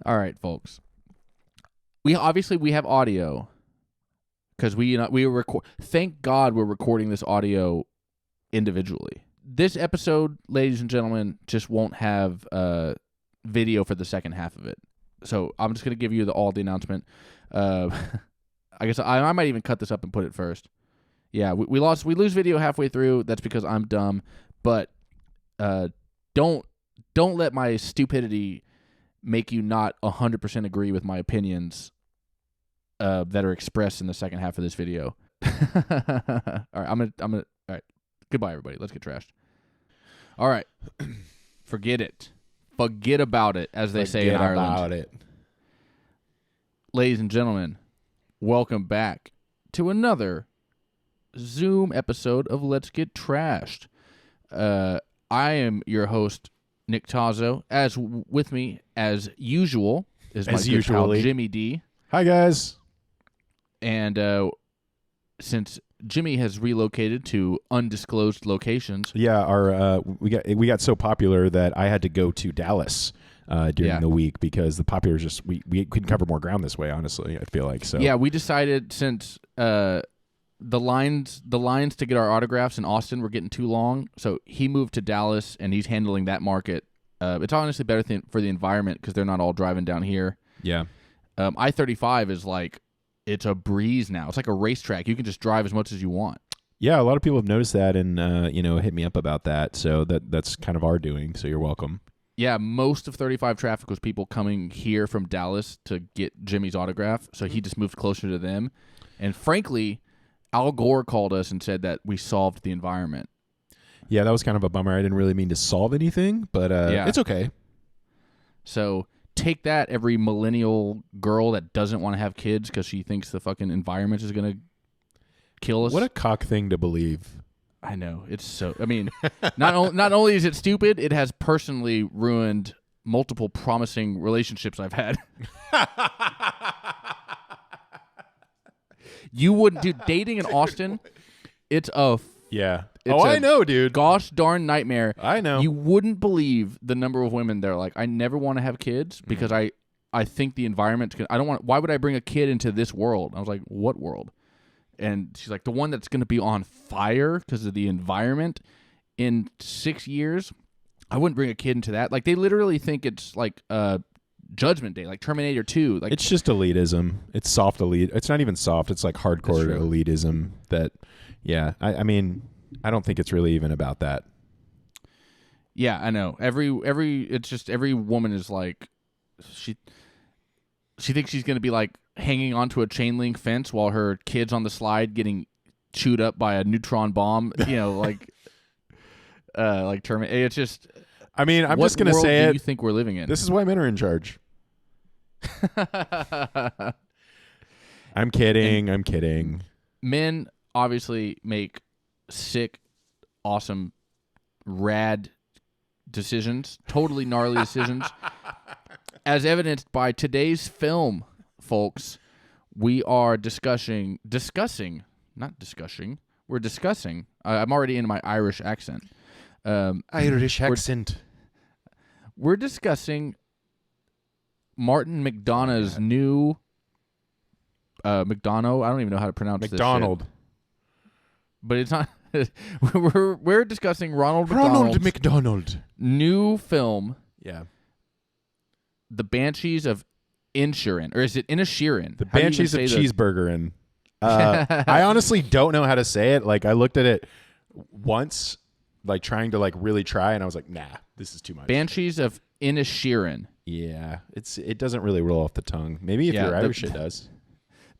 All right, folks. We have audio because we record. Thank God we're recording this audio individually. This episode, ladies and gentlemen, just won't have video for the second half of it. So I'm just gonna give you all the announcement. I guess I might even cut this up and put it first. Yeah, we lose video halfway through. That's because I'm dumb. But don't let my stupidity make you not 100% agree with my opinions that are expressed in the second half of this video. All right, all right. Goodbye, everybody. Let's get trashed. All right. Forget it. Forget about it, as they say in Ireland. Forget about it. Ladies and gentlemen, welcome back to another Zoom episode of Let's Get Trashed. I am your host, Nick Tazzo. As with me, as usual, is my good pal Jimmy D. Hi, guys. And since Jimmy has relocated to undisclosed locations, yeah, we got so popular that I had to go to Dallas during the week because the populars we couldn't cover more ground this way. Honestly, I feel like so. Yeah, we decided since the lines to get our autographs in Austin were getting too long, so he moved to Dallas and he's handling that market. It's honestly better for the environment because they're not all driving down here. Yeah, I-35 is like it's a breeze now. It's like a racetrack. You can just drive as much as you want. Yeah, a lot of people have noticed that and hit me up about that. So that's kind of our doing. So you're welcome. Yeah, most of 35 traffic was people coming here from Dallas to get Jimmy's autograph. So he just moved closer to them. And frankly, Al Gore called us and said that we solved the environment. Yeah, that was kind of a bummer. I didn't really mean to solve anything, but it's okay. So take that, every millennial girl that doesn't want to have kids because she thinks the fucking environment is going to kill us. What a cock thing to believe. I know. It's so... I mean, not only is it stupid, it has personally ruined multiple promising relationships I've had. You wouldn't... Dude, dating in Austin, it's a... Yeah. I know, dude. Gosh darn nightmare. I know. You wouldn't believe the number of women that are like, I never want to have kids because I think the environment's going to... I don't want... Why would I bring a kid into this world? I was like, what world? And she's like, the one that's going to be on fire because of the environment in 6 years, I wouldn't bring a kid into that. Like, they literally think it's like Judgment Day, like Terminator 2. Like, it's just elitism. It's soft elite. It's not even soft. It's like hardcore elitism that, yeah. I mean, I don't think it's really even about that. Yeah, I know. It's just every woman is like, she thinks she's going to be like, hanging onto a chain link fence while her kid's on the slide getting chewed up by a neutron bomb, like Terminator. It's just... I mean, I'm just going to say it. What world do you think we're living in? This is why men are in charge. I'm kidding. Men obviously make sick, awesome, rad decisions, totally gnarly decisions, as evidenced by today's film. Folks, we are discussing. We're discussing. I'm already in my Irish accent. We're discussing Martin McDonagh's new McDonough. I don't even know how to pronounce McDonald. This shit. But it's not. we're discussing Ronald McDonald new film. Yeah. The Banshees of Inisherin, or is it Inisherin? The Banshees of Cheeseburgerin. I honestly don't know how to say it. Like, I looked at it once, like trying to like really try, and I was like, nah, this is too much. Banshees of Inisherin. Yeah, it doesn't really roll off the tongue. Maybe if you're Irish, it does.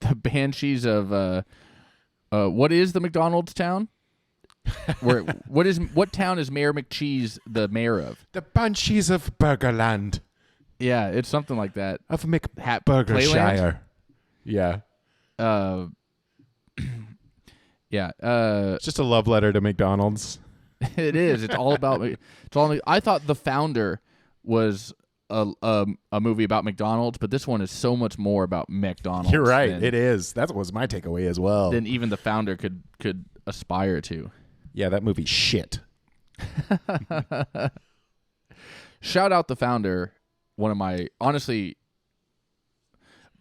The Banshees of what is the McDonald's town? What town is Mayor McCheese the mayor of? The Banshees of Burgerland. Yeah, it's something like that. Of McBurgershire. Yeah. Yeah. It's just a love letter to McDonald's. It is. It's all about. I thought The Founder was a movie about McDonald's, but this one is so much more about McDonald's. You're right. It is. That was my takeaway as well. Than even The Founder could aspire to. Yeah, that movie's shit. Shout out The Founder. One of my, honestly,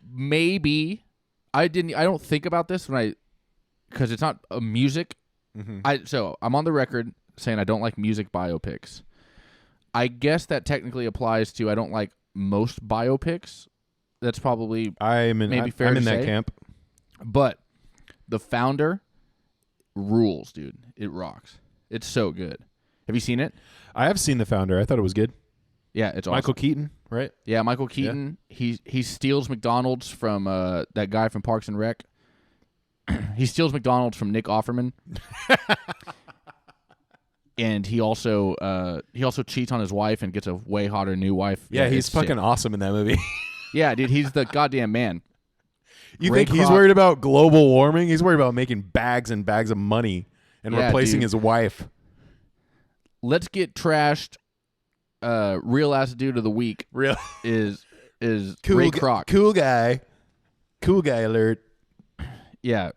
maybe I don't think about this because it's not a music. So I'm on the record saying I don't like music biopics. I guess that technically applies to I don't like most biopics. That's probably maybe fair I'm to in say. that camp. But The Founder rules, dude. It rocks. It's so good. Have you seen it? I have seen The Founder. I thought it was good. Yeah, it's awesome. Michael Keaton, right? Yeah, Michael Keaton. Yeah. He steals McDonald's from that guy from Parks and Rec. He steals McDonald's from Nick Offerman. And he also cheats on his wife and gets a way hotter new wife. Yeah, he's fucking awesome in that movie. Yeah, dude, he's the goddamn man. You think he's worried about global warming? He's worried about making bags and bags of money and replacing his wife. Let's get trashed. Real ass dude of the week is cool Ray Kroc. Cool guy alert. Yeah,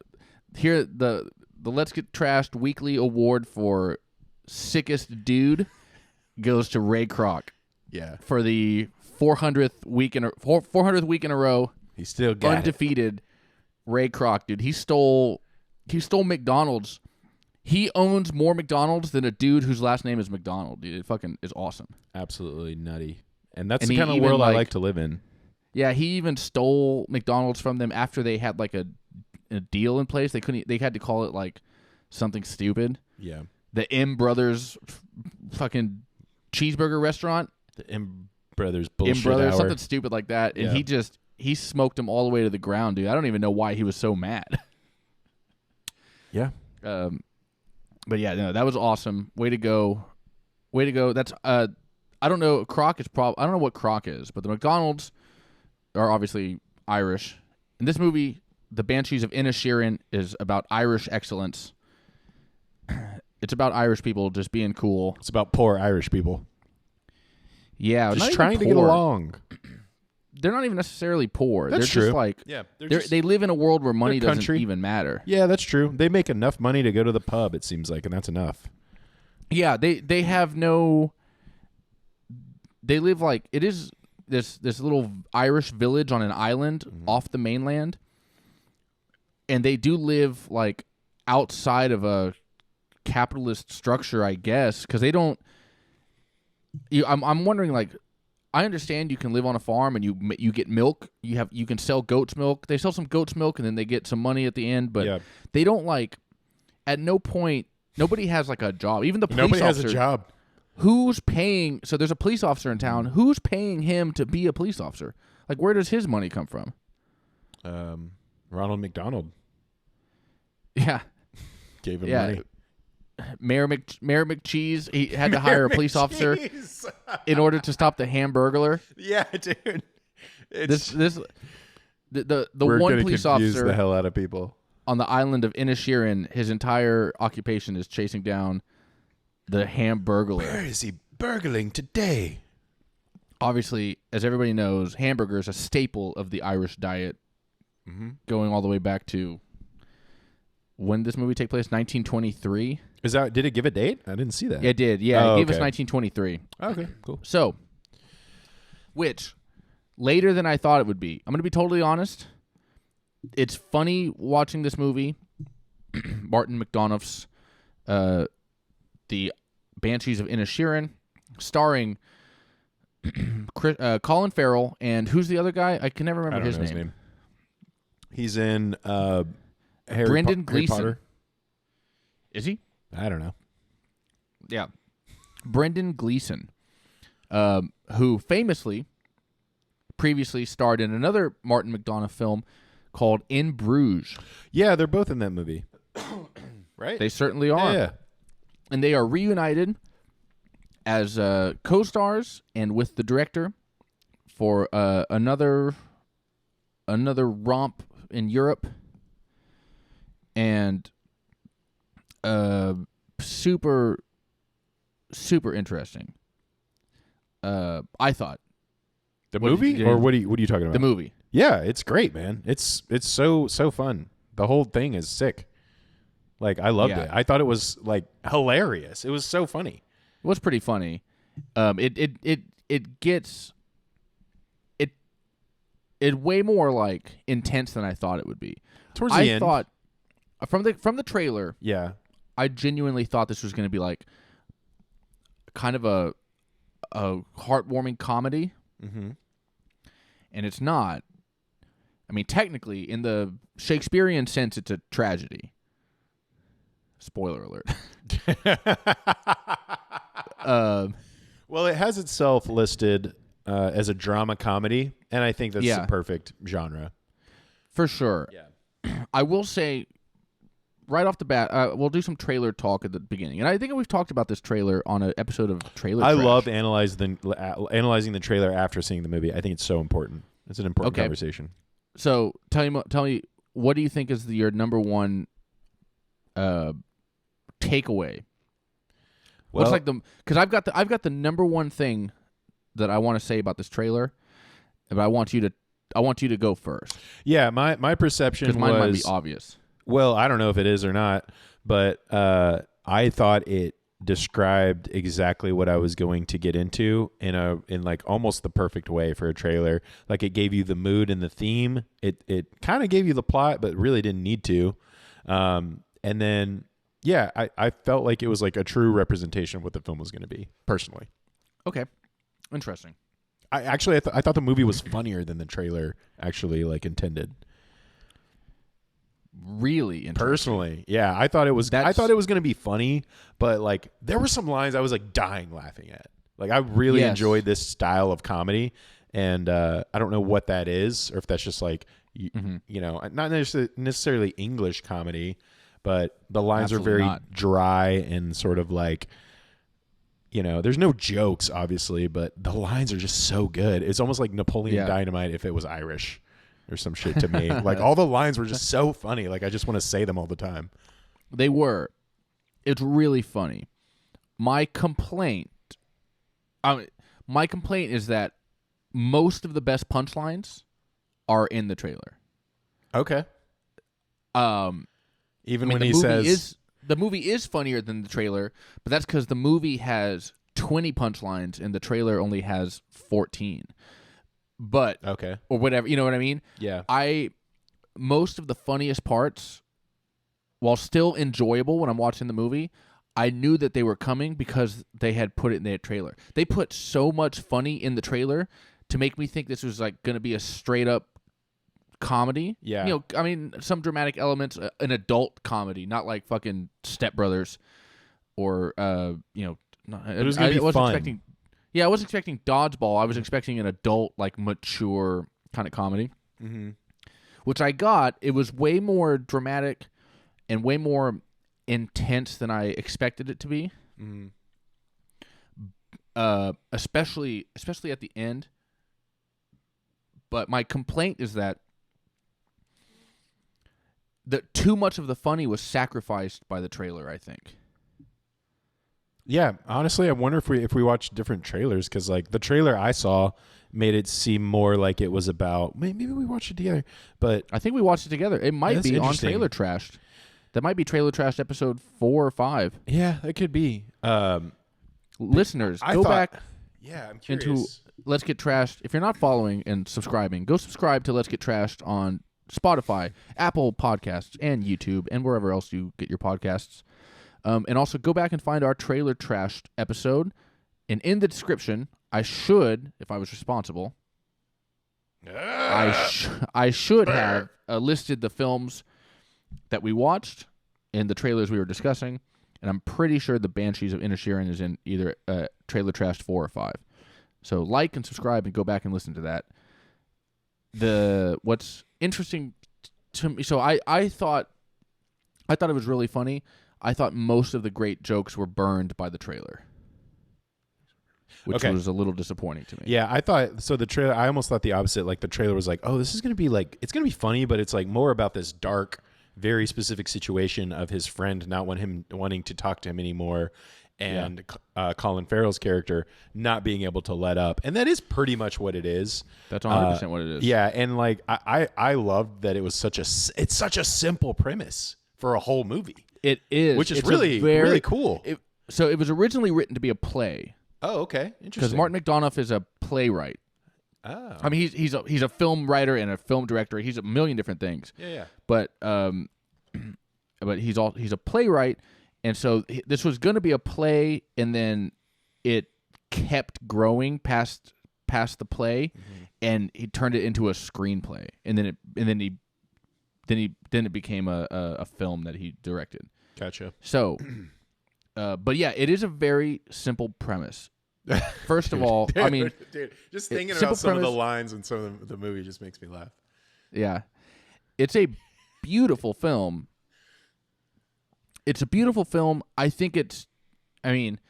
here the Let's Get Trashed weekly award for sickest dude goes to Ray Kroc. Yeah, for the 400th week in a row. He still got undefeated. Ray Kroc, dude. He stole McDonald's. He owns more McDonald's than a dude whose last name is McDonald, dude. It fucking is awesome. Absolutely nutty. And that's the kind of world I like to live in. Yeah, he even stole McDonald's from them after they had like a deal in place. They had to call it like something stupid. Yeah. The M Brothers fucking cheeseburger restaurant. The M Brothers bullshit M Brothers, hour. something stupid like that. And he smoked him all the way to the ground, dude. I don't even know why he was so mad. Yeah. But yeah, no, that was awesome. Way to go. That's I don't know. I don't know what Kroc is, but the McDonald's are obviously Irish. In this movie, The Banshees of Inisherin is about Irish excellence. It's about Irish people just being cool. It's about poor Irish people. Yeah, just trying to get along. They're not even necessarily poor. That's they're true. Just like they live in a world where money doesn't even matter. Yeah, that's true. They make enough money to go to the pub, it seems like, and that's enough. Yeah, they have no. They live like it is this little Irish village on an island off the mainland, and they do live like outside of a capitalist structure, I guess, because they don't. I'm wondering, like, I understand you can live on a farm and you get milk. You can sell goat's milk. They sell some goat's milk and then they get some money at the end. But they don't like. At no point, nobody has like a job. Even the police officer. Nobody has a job. Who's paying? So there's a police officer in town. Who's paying him to be a police officer? Like, where does his money come from? Ronald McDonald. Yeah, gave him money. Mayor McCheese, he had to hire a police officer in order to stop the Hamburglar. Yeah, dude. The We're one gonna police confuse officer the hell out of people on the island of Inisherin. His entire occupation is chasing down the Hamburglar. Where is he burgling today? Obviously, as everybody knows, hamburger is a staple of the Irish diet, going all the way back to when did this movie take place? 1923. Did it give a date? I didn't see that. Yeah, it did. Yeah, it gave us 1923. Okay, cool. So, which later than I thought it would be. I'm going to be totally honest. It's funny watching this movie, Martin McDonagh's The Banshees of Inisherin, starring Colin Farrell and who's the other guy? I can never remember his name. He's in Brendan Gleeson. Harry Potter. Is he? I don't know. Yeah. Brendan Gleeson, who famously previously starred in another Martin McDonagh film called In Bruges. Yeah, they're both in that movie. Right? They certainly are. Yeah. And they are reunited as co-stars and with the director for another romp in Europe. And super interesting. I thought the movie, or what are you talking about? The movie. Yeah, it's great, man. It's so fun. The whole thing is sick. Like, I loved it. I thought it was like hilarious. It was so funny. It was pretty funny. It It's way more like intense than I thought it would be. Towards the end, I thought from the trailer, yeah, I genuinely thought this was going to be like kind of a heartwarming comedy, mm-hmm. and it's not. I mean, technically, in the Shakespearean sense, it's a tragedy. Spoiler alert. Well, it has itself listed as a drama comedy, and I think that's the perfect genre. For sure. Yeah. I will say, right off the bat, we'll do some trailer talk at the beginning. And I think we've talked about this trailer on an episode of Trailer Trash. Love analyzing the trailer after seeing the movie. I think it's so important. It's an important conversation. So tell me, what do you think is your number one takeaway? Well, what's like because I've got the number one thing that I want to say about this trailer, but I want you to go first. Yeah, my perception was, mine might be obvious. Well, I don't know if it is or not, but I thought it described exactly what I was going to get into in like almost the perfect way for a trailer. Like, it gave you the mood and the theme. It kind of gave you the plot, but really didn't need to. And then I felt like it was like a true representation of what the film was going to be, personally. Okay, interesting. I thought the movie was funnier than the trailer actually like intended. Really interesting. Personally, yeah, I thought it was going to be funny, but like there were some lines I was like dying laughing at. Like, I really enjoyed this style of comedy, and I don't know what that is, or if that's just like you know, not necessarily English comedy, but the lines Absolutely are very not. dry and sort of like, you know, there's no jokes obviously, but the lines are just so good. It's almost like Napoleon Dynamite if it was Irish or some shit to me. Like, all the lines were just so funny. Like, I just want to say them all the time. They were. It's really funny. My complaint is that most of the best punchlines are in the trailer. Okay. Even when he says the movie is funnier than the trailer, but that's because the movie has 20 punchlines and the trailer only has 14. But or whatever, you know what I mean? Yeah. Most of the funniest parts, while still enjoyable when I'm watching the movie, I knew that they were coming because they had put it in their trailer. They put so much funny in the trailer to make me think this was like going to be a straight up comedy. Yeah. You know, I mean, some dramatic elements, an adult comedy, not like fucking Step Brothers or you know, it was going to be fun. I wasn't expecting Dodgeball. I was expecting an adult, like, mature kind of comedy, which I got. It was way more dramatic and way more intense than I expected it to be. Especially at the end. But my complaint is that too much of the funny was sacrificed by the trailer, I think. Yeah, honestly, I wonder if we watch different trailers, because like the trailer I saw made it seem more like it was about maybe we watched it together, but I think we watched it together. It might be on Trailer Trashed. That might be Trailer Trashed episode 4 or 5. Yeah, it could be. Listeners, go back. Yeah, I'm curious. Into Let's Get Trashed. If you're not following and subscribing, go subscribe to Let's Get Trashed on Spotify, Apple Podcasts, and YouTube, and wherever else you get your podcasts. And also go back and find our Trailer Trashed episode. And in the description, I should, if I was responsible, I should have listed the films that we watched and the trailers we were discussing. And I'm pretty sure the Banshees of Inisherin is in either Trailer Trashed 4 or 5. So like and subscribe and go back and listen to that. What's interesting to me, so I thought it was really funny. I thought most of the great jokes were burned by the trailer, which was a little disappointing to me. Yeah, I thought so. The trailer, I almost thought the opposite. Like, the trailer was like, "Oh, this is going to be like, it's going to be funny, but it's like more about this dark, very specific situation of his friend not wanting to talk to him anymore, and Colin Farrell's character not being able to let up." And that is pretty much what it is. That's 100% what it is. Yeah, and like I loved that it's such a simple premise for a whole movie. It is, which is really cool. So it was originally written to be a play. Oh, okay, interesting. Because Martin McDonough is a playwright, Oh. I mean, he's a film writer and a film director. He's a million different things. Yeah. But he's a playwright, and so this was going to be a play, and then it kept growing past the play, and he turned it into a screenplay, and then it became a film that he directed. Gotcha. So, but yeah, it is a very simple premise. First of all, I mean, dude, just thinking simple about some premise, of the lines and some of the movie just makes me laugh. Yeah, it's a beautiful film. It's a beautiful film. I think I mean,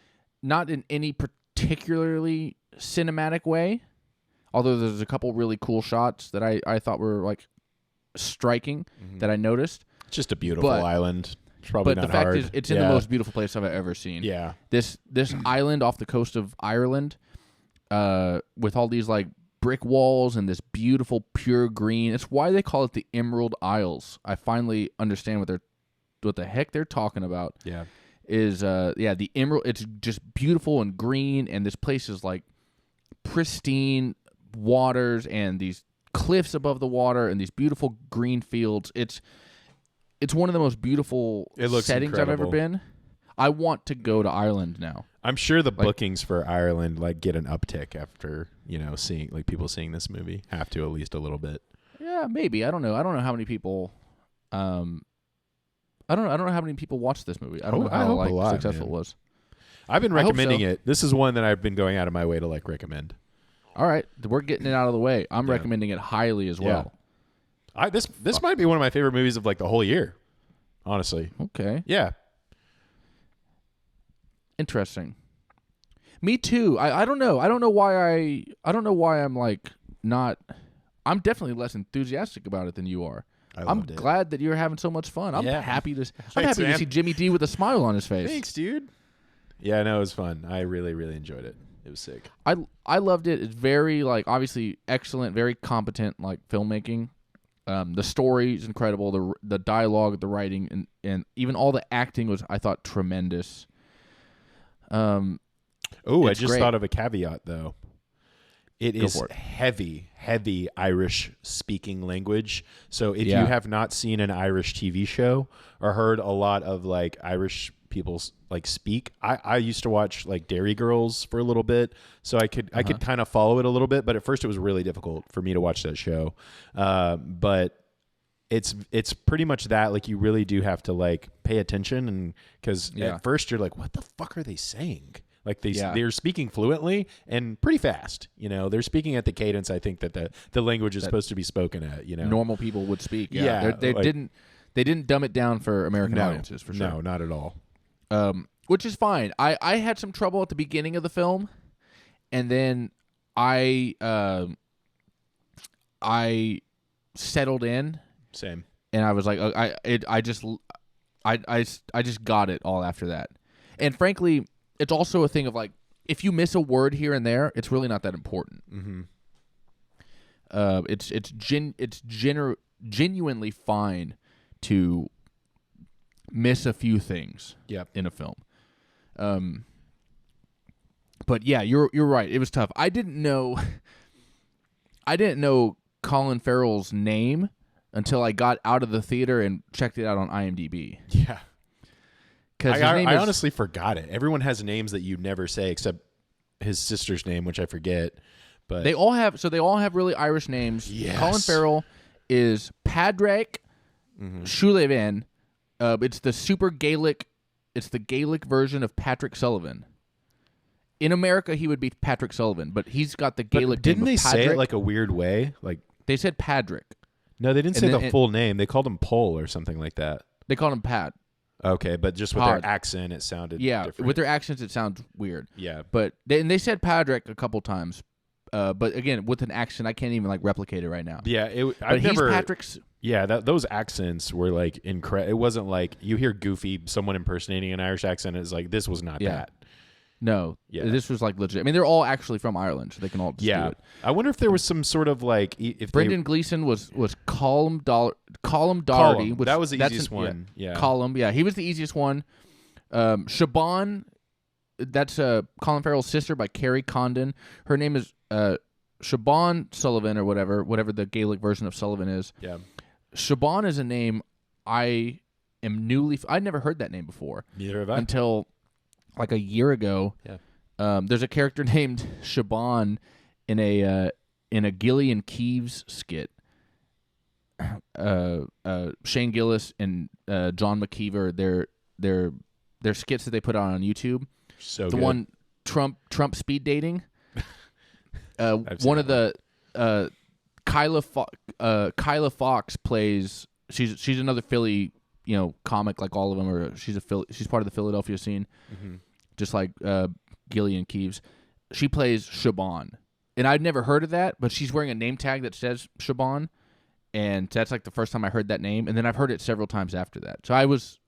not in any particularly cinematic way, although there's a couple really cool shots that I thought were like striking that I noticed. It's just a beautiful island. It's probably not hard. But the fact is, it's in the most beautiful place I've ever seen. Yeah. This island off the coast of Ireland, with all these like brick walls and this beautiful pure green. It's why they call it the Emerald Isles. I finally understand what the heck they're talking about. Yeah. The emerald. It's just beautiful and green, and this place is like pristine waters and these cliffs above the water and these beautiful green fields. It's one of the most beautiful settings I've ever been. I want to go to Ireland now. I'm sure the bookings for Ireland like get an uptick after, seeing like people seeing this movie. Have to at least a little bit. Yeah, maybe. I don't know how many people I don't know how many people watched this movie. I don't know how successful it was. I've been recommending it. This is one that I've been going out of my way to like recommend. All right, we're getting it out of the way. I'm recommending it highly as well. This might be one of my favorite movies of like the whole year. Honestly. Okay. Yeah. Interesting. Me too. I don't know. I don't know why I'm like not. I'm definitely less enthusiastic about it than you are. I'm glad that you're having so much fun. I'm happy to see Jimmy D with a smile on his face. Thanks, dude. Yeah, no, it was fun. I really, really enjoyed it. It was sick. I loved it. It's very like obviously excellent, very competent like filmmaking. The story is incredible. The dialogue, the writing, and even all the acting was, I thought, tremendous. I just thought of a caveat though. It is heavy Irish speaking language. So if you have not seen an Irish TV show or heard a lot of like Irish people like speak, I used to watch like Dairy Girls for a little bit, so I could kind of follow it a little bit. But at first it was really difficult for me to watch that show. But it's pretty much that, like you really do have to like pay attention, and because at first you're like, what the fuck are they saying? Like they're speaking fluently and pretty fast. They're speaking at the cadence I think that the language is supposed to be spoken at. Normal people would speak. Yeah, they didn't dumb it down for American audiences for sure. No, not at all. Which is fine. I had some trouble at the beginning of the film, and then I settled in. Same. And I was like, I just got it all after that. And frankly, it's also a thing of like, if you miss a word here and there, it's really not that important. Mm-hmm. It's genuinely fine to miss a few things in a film. But yeah, you're right. It was tough. I didn't know Colin Farrell's name until I got out of the theater and checked it out on IMDb. Yeah. I honestly forgot it. Everyone has names that you never say except his sister's name, which I forget. But they all have really Irish names. Yes. Colin Farrell is Padraig Sullivan. It's the super Gaelic. It's the Gaelic version of Patrick Sullivan. In America, he would be Patrick Sullivan, but he's got the Gaelic. But didn't name they of say it like a weird way? Like they said Padraig. No, they didn't say the full name. They called him Pole or something like that. They called him Pat. Okay, but just with their accent, it sounded different. With their accents, it sounds weird. Yeah. But they said Padraig a couple times. But again, with an accent, I can't even like replicate it right now. Yeah, he's Patrick's. Yeah, those accents were like incredible. It wasn't like you hear Goofy, someone impersonating an Irish accent. It's like this was not that. No, this was like legit. I mean, they're all actually from Ireland, so they can all just do it. I wonder if there was some sort of like Brendan Gleeson was Colum Doherty. Which, that was the easiest one. Yeah, Colum. Yeah, he was the easiest one. Siobhan, that's Colin Farrell's sister by Carrie Condon. Her name is Siobhan Sullivan or whatever the Gaelic version of Sullivan is. Yeah. Siobhan is a name I am I'd never heard that name before. Neither have I. Until like a year ago. Yeah. There's a character named Siobhan in a Gillian Keeves skit. Shane Gillis and John McKeever, their skits that they put on YouTube. So the good. one Trump speed dating. One of the Kyla Fox plays. She's another Philly, comic like all of them. Or she's part of the Philadelphia scene, just like Gillian Keeves. She plays Siobhan, and I'd never heard of that, but she's wearing a name tag that says Siobhan, and that's like the first time I heard that name, and then I've heard it several times after that. So I was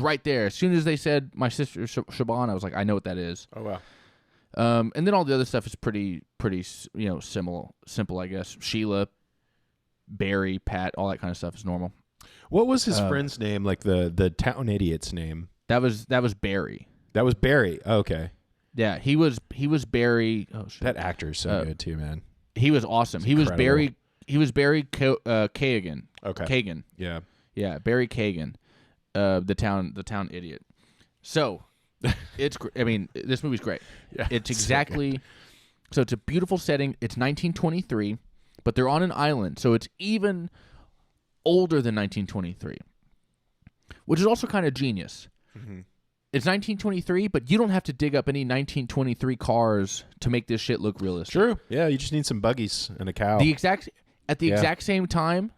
right there as soon as they said my sister Siobhan. I was like, I know what that is. Oh wow. And then all the other stuff is pretty simple, I guess. Sheila, Barry, Pat, all that kind of stuff is normal. What was his friend's name? Like the town idiot's name? That was Barry. That was Barry. Oh, okay. Yeah, he was Barry. Oh shit. That actor's so good too, man. He was awesome. He was Barry Kagan. Okay. Kagan. Yeah. Yeah, Barry Kagan, the town idiot. So, it's. I mean, this movie's great. Yeah, it's exactly. So it's a beautiful setting. It's 1923, but they're on an island, so it's even older than 1923, which is also kind of genius. Mm-hmm. It's 1923, but you don't have to dig up any 1923 cars to make this shit look realistic. True. Yeah, you just need some buggies and a cow. At the exact same time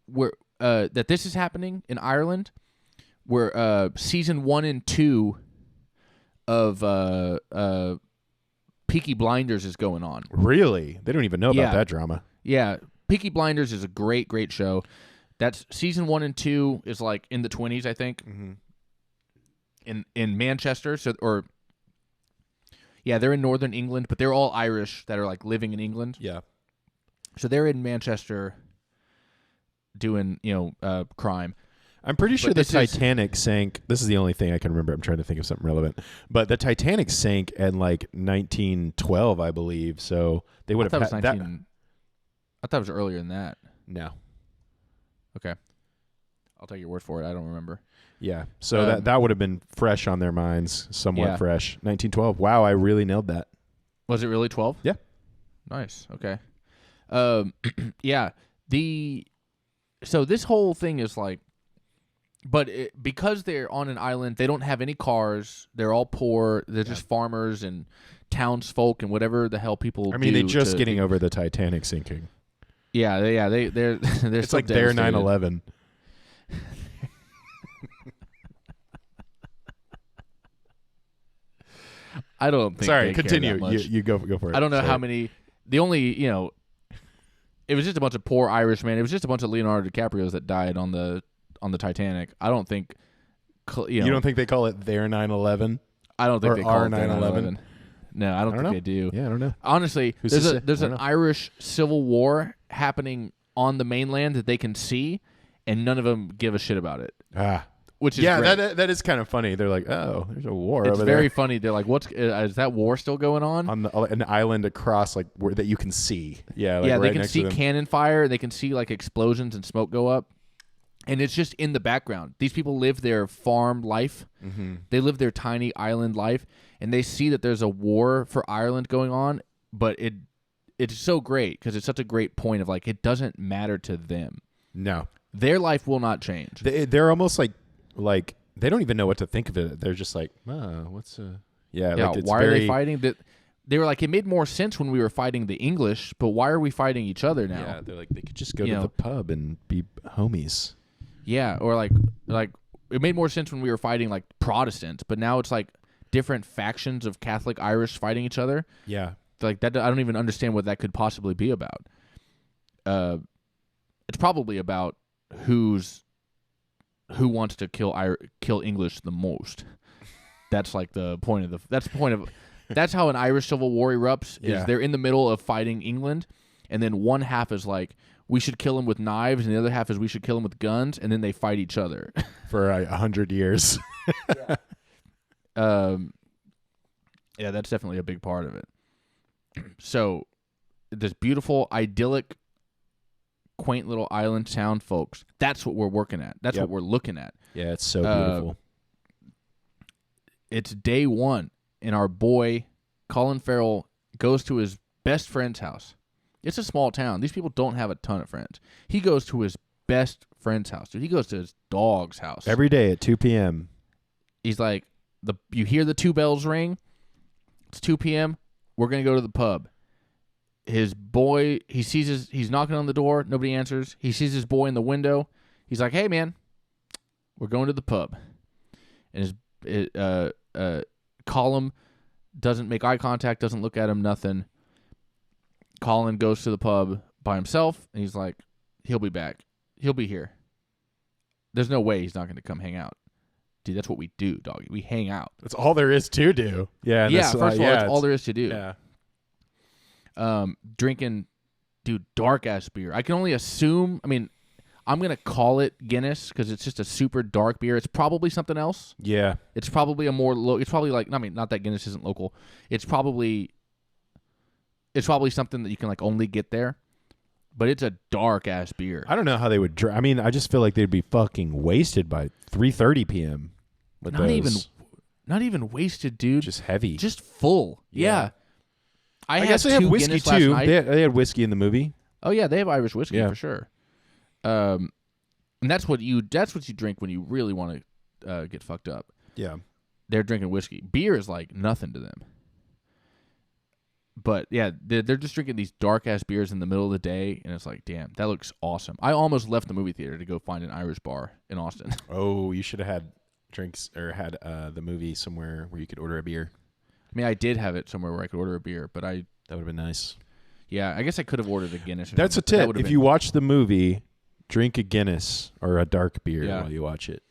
where that this is happening in Ireland, where season 1 and 2 of Peaky Blinders is going on. Really? They don't even know about that drama. Yeah, Peaky Blinders is a great show. That's season 1 and 2 is like in the 20s, I think. Mm-hmm. In Manchester, they're in northern England, but they're all Irish that are like living in England. Yeah. So they're in Manchester doing, crime. I'm pretty sure the Titanic sank. This is the only thing I can remember. I'm trying to think of something relevant. But the Titanic sank in like 1912, I believe. So they would have had that. I thought it was earlier than that. No. Okay. I'll take your word for it. I don't remember. Yeah. So that would have been fresh on their minds, somewhat fresh. 1912. Wow, I really nailed that. Was it really 12? Yeah. Nice. Okay. Yeah. So this whole thing is like, but because they're on an island, they don't have any cars. They're all poor. They're just farmers and townsfolk and whatever the hell people. I mean, they're just getting over the Titanic sinking. Yeah. They're it's like their 9/11. I don't think. Sorry, continue. You go for it. I don't know how many. The only, it was just a bunch of poor Irishmen. It was just a bunch of Leonardo DiCaprios that died on the Titanic. I don't think. You don't think they call it their 9/11? I don't think or they call our it their 9/11. No, I don't think they do. Yeah, I don't know. Honestly, there's an Irish civil war happening on the mainland that they can see, and none of them give a shit about it. Which is great. that is kind of funny. They're like, oh, there's a war over there. It's very funny. They're like, is that war still going on an island across that you can see? Yeah, like they right can see cannon fire. They can see like explosions and smoke go up, and it's just in the background. These people live their farm life. Mm-hmm. They live their tiny island life, and they see that there's a war for Ireland going on. But it's so great because it's such a great point of like it doesn't matter to them. No, their life will not change. They're almost like they don't even know what to think of it. They're just like, what's like it's why are they fighting? They were like, it made more sense when we were fighting the English, but why are we fighting each other now? Yeah, they're like, they could just go to the pub and be homies. Yeah, or like it made more sense when we were fighting like Protestants, but now it's like different factions of Catholic Irish fighting each other. Yeah, like that. I don't even understand what that could possibly be about. It's probably about who wants to kill English the most. That's like the point of that's how an Irish civil war erupts. Is they're in the middle of fighting England, and then one half is like, we should kill him with knives, and the other half is we should kill him with guns, and then they fight each other for 100 years. Yeah, that's definitely a big part of it. So this beautiful, idyllic, quaint little island town, folks. That's what we're working at. That's what we're looking at. Yeah, it's so beautiful. It's day one, and our boy, Colin Farrell, goes to his best friend's house. It's a small town. These people don't have a ton of friends. He goes to his best friend's house. Dude, he goes to his dog's house. Every day at 2 p.m. He's like, you hear the 2 bells ring. It's 2 p.m. We're going to go to the pub. His boy, he's knocking on the door. Nobody answers. He sees his boy in the window. He's like, hey, man, we're going to the pub. And Colin doesn't make eye contact, doesn't look at him, nothing. Colin goes to the pub by himself, and he's like, he'll be back. He'll be here. There's no way he's not going to come hang out. Dude, that's what we do, doggy. We hang out. That's all there is to do. Yeah. First of all, that's all there is to do. Yeah. Drinking, dude, dark-ass beer. I can only assume, I'm going to call it Guinness because it's just a super dark beer. It's probably something else. Yeah. It's probably it's probably like, not that Guinness isn't local. It's probably something that you can like only get there. But it's a dark-ass beer. I don't know how they would drink. I just feel like they'd be fucking wasted by 3:30 p.m. with Not even wasted, dude. Just heavy. Just full. Yeah. I guess they have whiskey too. They had whiskey in the movie. Oh yeah, they have Irish whiskey for sure. And that's what you drink when you really want to get fucked up. Yeah. They're drinking whiskey. Beer is like nothing to them. But yeah, they're just drinking these dark ass beers in the middle of the day, and it's like, damn, that looks awesome. I almost left the movie theater to go find an Irish bar in Austin. Oh, you should have had drinks or had the movie somewhere where you could order a beer. I did have it somewhere where I could order a beer, but that would have been nice. Yeah, I guess I could have ordered a Guinness. That's a tip. If you watch the movie, drink a Guinness or a dark beer while you watch it.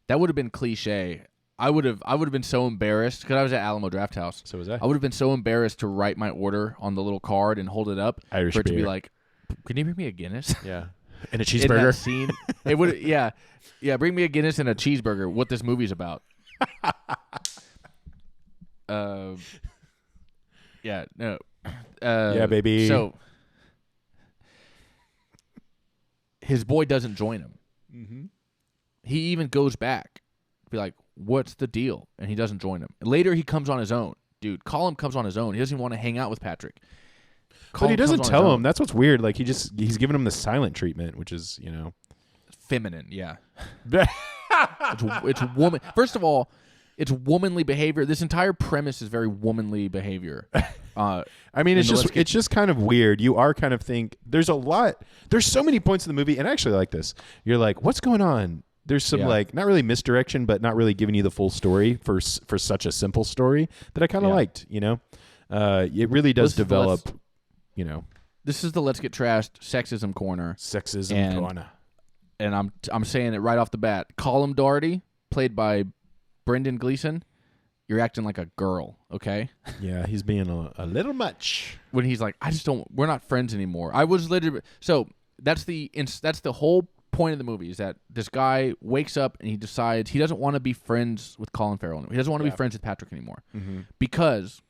That would have been cliche. I would have been so embarrassed because I was at Alamo Draft House. So was I. I would have been so embarrassed to write my order on the little card and hold it up Irish for it beer. to be like, "Can you bring me a Guinness?" Yeah, and a cheeseburger. In that scene, it would. Yeah, bring me a Guinness and a cheeseburger. What this movie's about. Yeah, no. Yeah, baby. So his boy doesn't join him. Mm-hmm. He even goes back, be like, what's the deal? And he doesn't join him. Later, he comes on his own. Dude, Colin comes on his own. He doesn't even want to hang out with Patrick. But he doesn't tell him. That's what's weird. Like, he's giving him the silent treatment, which is, feminine, yeah. It's woman. First of all, it's womanly behavior. This entire premise is very womanly behavior. It's just kind of weird. You are kind of there's so many points in the movie, and I actually like this. You're like, what's going on? There's some not really misdirection, but not really giving you the full story for such a simple story that I kind of liked. It really does develop. This is the Let's Get Trashed sexism corner. Corner. And I'm saying it right off the bat. Colin Doherty, played by Brendan Gleeson, you're acting like a girl, okay? Yeah, he's being a little much. When he's like, we're not friends anymore. I was literally, so that's the whole point of the movie, is that this guy wakes up and he decides he doesn't want to be friends with Colin Farrell anymore. He doesn't want to be friends with Patrick anymore. Mm-hmm. Because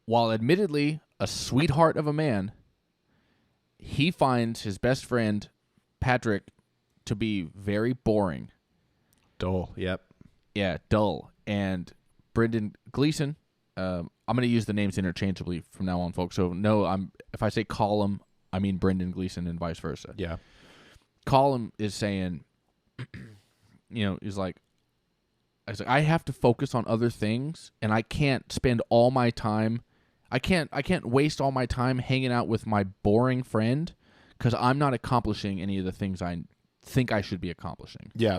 while admittedly a sweetheart of a man, he finds his best friend, Patrick, to be very boring. Dull, yep. Yeah, dull. And Brendan Gleeson, I'm going to use the names interchangeably from now on, folks. So if I say Colin, I mean Brendan Gleeson and vice versa. Yeah. Colin is saying, he's like, I have to focus on other things, and I can't spend all my time. I can't waste all my time hanging out with my boring friend because I'm not accomplishing any of the things I think I should be accomplishing. Yeah.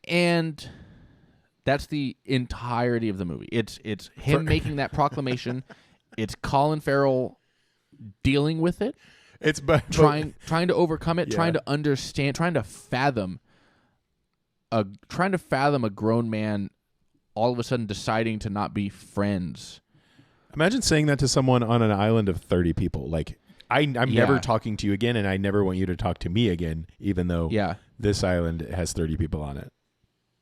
And that's the entirety of the movie. It's him making that proclamation. It's Colin Farrell dealing with it. It's trying to overcome it, trying to understand, trying to fathom a grown man all of a sudden deciding to not be friends. Imagine saying that to someone on an island of 30 people. Like, I'm never talking to you again, and I never want you to talk to me again, even though this island has 30 people on it.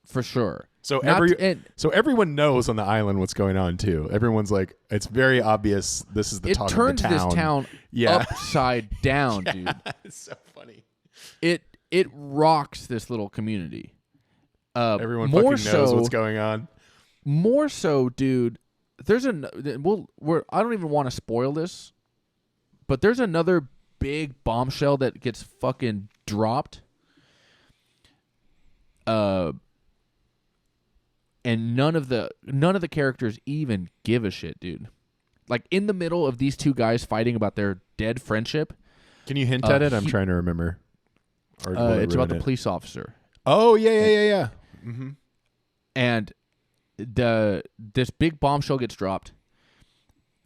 For sure. So Not- so everyone knows on the island what's going on too. Everyone's like, it's very obvious. This is the it talk turns of the town. this town Yeah. upside down, dude. It's so funny. It rocks this little community. Everyone more fucking knows so, what's going on. More so, dude. There's I don't even want to spoil this, but there's another big bombshell that gets fucking dropped. And none of the characters even give a shit, dude. Like in the middle of these two guys fighting about their dead friendship. Can you hint at it? I'm trying to remember. Or will it it's about the ruin it? police officer. Oh yeah. Mm-hmm. And this big bombshell gets dropped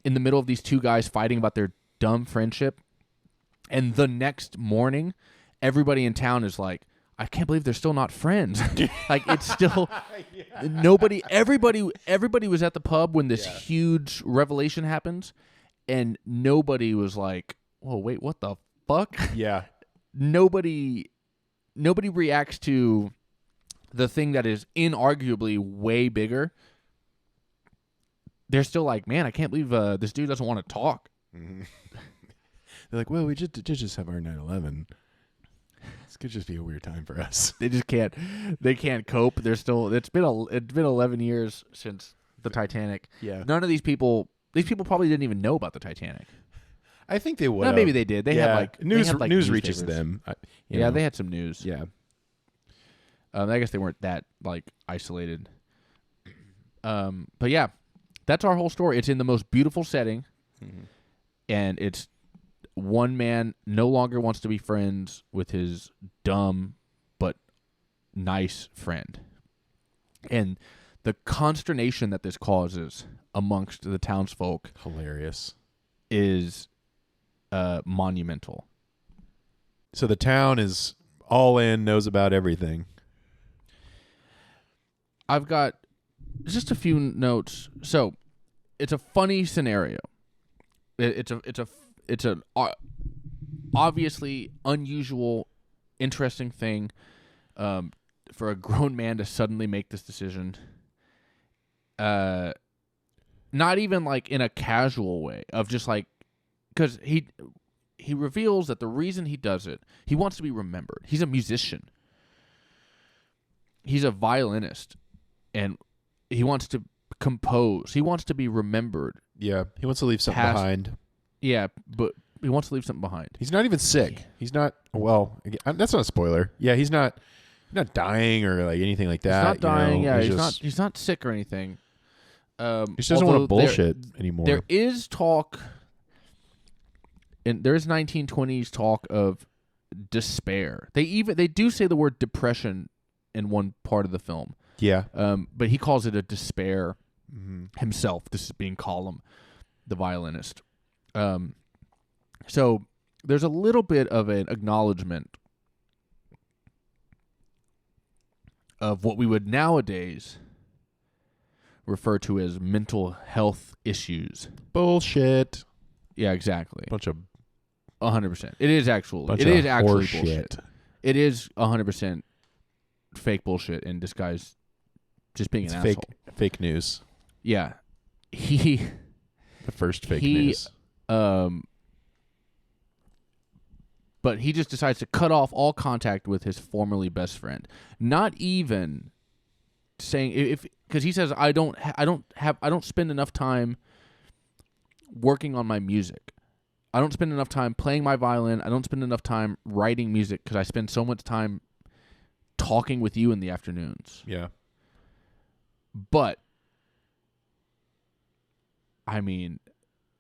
in the middle of these two guys fighting about their dumb friendship. And the next morning, everybody in town is like, I can't believe they're still not friends. Like it's still everybody was at the pub when this huge revelation happens, and nobody was like, "Whoa, wait, what the fuck?" Yeah. Nobody reacts to the thing that is inarguably way bigger. They're still like, "Man, I can't believe this dude doesn't want to talk." Mm-hmm. They're like, "Well, we just have our 9/11. This could just be a weird time for us." They just can't. They can't cope. They're still. It's been 11 years since the Titanic. Yeah. None of these people. These people probably didn't even know about the Titanic. I think they would. No, maybe they did. They had like news newspapers. reaches them. Yeah, they had some news. Yeah. I guess they weren't that like isolated. But yeah, that's our whole story. It's in the most beautiful setting, and it's one man no longer wants to be friends with his dumb but nice friend, and the consternation that this causes amongst the townsfolk Hilarious. is monumental. So the town is all in, knows about everything. I've got just a few notes. So it's a funny scenario. It's an obviously unusual, interesting thing for a grown man to suddenly make this decision. Not even like in a casual way of just like, because he reveals that the reason he does it, he wants to be remembered. He's a musician. He's a violinist, and he wants to compose. He wants to be remembered. Yeah, he wants to leave something behind. Yeah, but he wants to leave something behind. He's not even sick. He's not. Well, that's not a spoiler. Yeah, he's not dying or like anything like that. He's not dying. You know? Yeah, he's not sick or anything. He just doesn't want to bullshit anymore. There is talk, and there is 1920s talk of despair. They do say the word depression in one part of the film. Yeah. But he calls it a despair himself. This is being Colum, the violinist. So there's a little bit of an acknowledgement of what we would nowadays refer to as mental health issues. Bullshit. Yeah, exactly. Bunch of 100%. It is actually bullshit. It is 100% fake bullshit in disguise, just being an asshole. Fake news. Yeah, The first fake news. But he just decides to cut off all contact with his formerly best friend. Not even saying because he says I don't spend enough time working on my music. I don't spend enough time playing my violin. I don't spend enough time writing music because I spend so much time talking with you in the afternoons. Yeah. But I mean,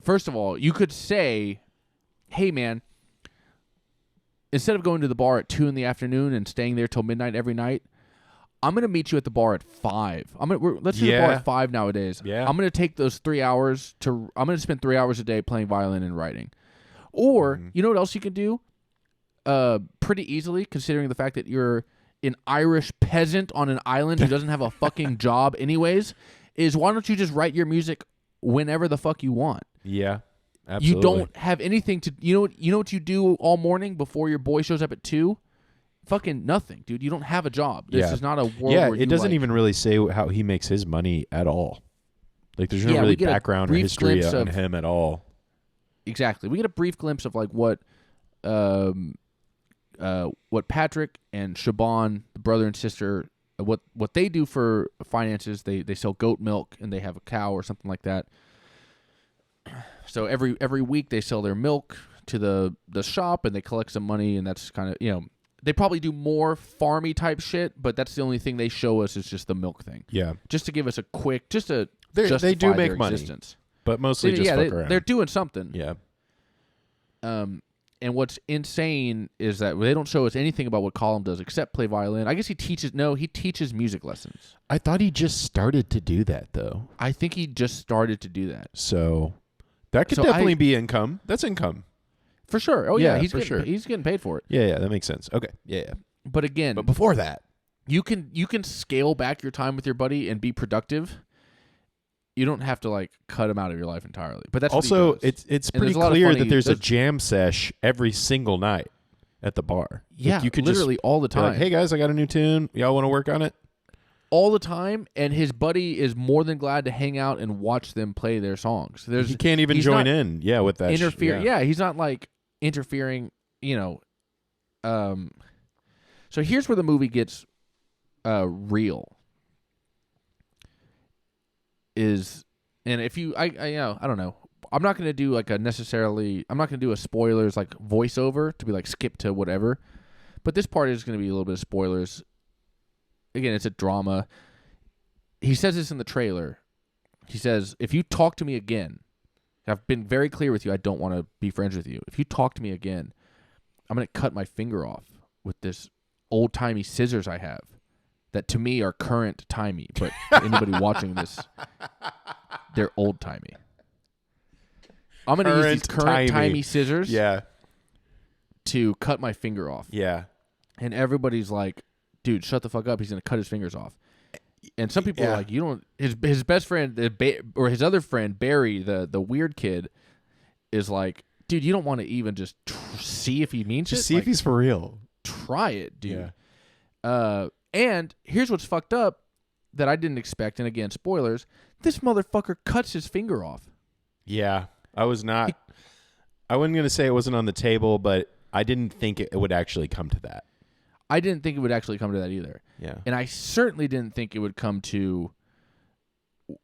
first of all, you could say, "Hey, man, instead of going to the bar at 2 PM and staying there till midnight every night, I'm gonna meet you at the bar at 5. Let's do the bar at 5 nowadays. Yeah. I'm gonna take those 3 hours I'm gonna spend 3 hours a day playing violin and writing. Or you know what else you can do? Pretty easily, considering the fact that you're an Irish peasant on an island who doesn't have a fucking job anyways, is why don't you just write your music whenever the fuck you want? Yeah. Absolutely. You don't have anything to. You know what you do all morning before your boy shows up at 2? fucking nothing, dude. You don't have a job. This is not a world Yeah, where it doesn't like, even really say how he makes his money at all. Like, there's no we really get a background or brief history glimpse on of- him at all. Exactly. We get a brief glimpse of like what Patrick and Shaban, the brother and sister, what they do for finances. They sell goat milk and they have a cow or something like that. So every week they sell their milk to the shop and they collect some money, and that's kind of, they probably do more farmy type shit, but that's the only thing they show us is just the milk thing. Yeah. Just to give us a quick, just to They justify do make their money. existence. But mostly just fuck around. They're doing something. Yeah. And what's insane is that they don't show us anything about what Colin does except play violin. I guess he teaches music lessons. I thought he just started to do that, though. I think he just started to do that. So that could So definitely be income. That's income. For sure. Oh, yeah, Yeah, he's for getting, sure. he's getting paid for it. Yeah, that makes sense. Okay. Yeah. But again, But before that, you can scale back your time with your buddy and be productive. You don't have to like cut him out of your life entirely. But that's also what he does. it's And pretty there's a lot of clear funny- that there's a there's- jam sesh every single night at the bar. Yeah, Like, you could literally all the just be like, time. hey guys, I got a new tune. Y'all want to work on it? All the time, and his buddy is more than glad to hang out and watch them play their songs. He can't even he's join not in. Yeah, with that. interfere. Yeah, he's not like interfering. So here's where the movie gets real. And if you, I don't know. I'm not gonna do like I'm not gonna do a spoilers like voiceover to be like skip to whatever. But this part is gonna be a little bit of spoilers. Again, it's a drama. He says this in the trailer. He says, if you talk to me again, I've been very clear with you, I don't want to be friends with you. If you talk to me again, I'm going to cut my finger off with this old-timey scissors I have that to me are current-timey, but anybody watching this, they're old-timey. I'm going to use these current-timey scissors to cut my finger off. Yeah. And everybody's like, dude, shut the fuck up. He's going to cut his fingers off. And some people are like, you don't. His best friend or his other friend Barry, the weird kid, is like, dude, you don't want to even just see if he means it. Just see if he's for real. Try it, dude. Yeah. And here's what's fucked up that I didn't expect. And again, spoilers. This motherfucker cuts his finger off. Yeah, I wasn't going to say it wasn't on the table, but I didn't think it would actually come to that. I didn't think it would actually come to that either. Yeah. And I certainly didn't think it would come to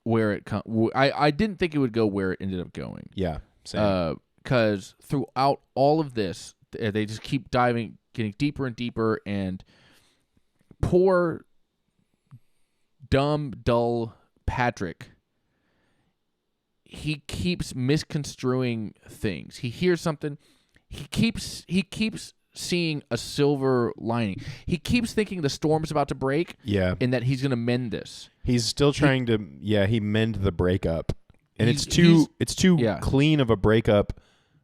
where it come. I didn't think it would go where it ended up going. Yeah. Same. Because throughout all of this, they just keep getting deeper and deeper, and poor, dumb, dull Patrick, he keeps misconstruing things. He hears something, he keeps seeing a silver lining. He keeps thinking the storm's about to break, and that he's going to mend this. He's still trying to mend the breakup. And it's too clean of a breakup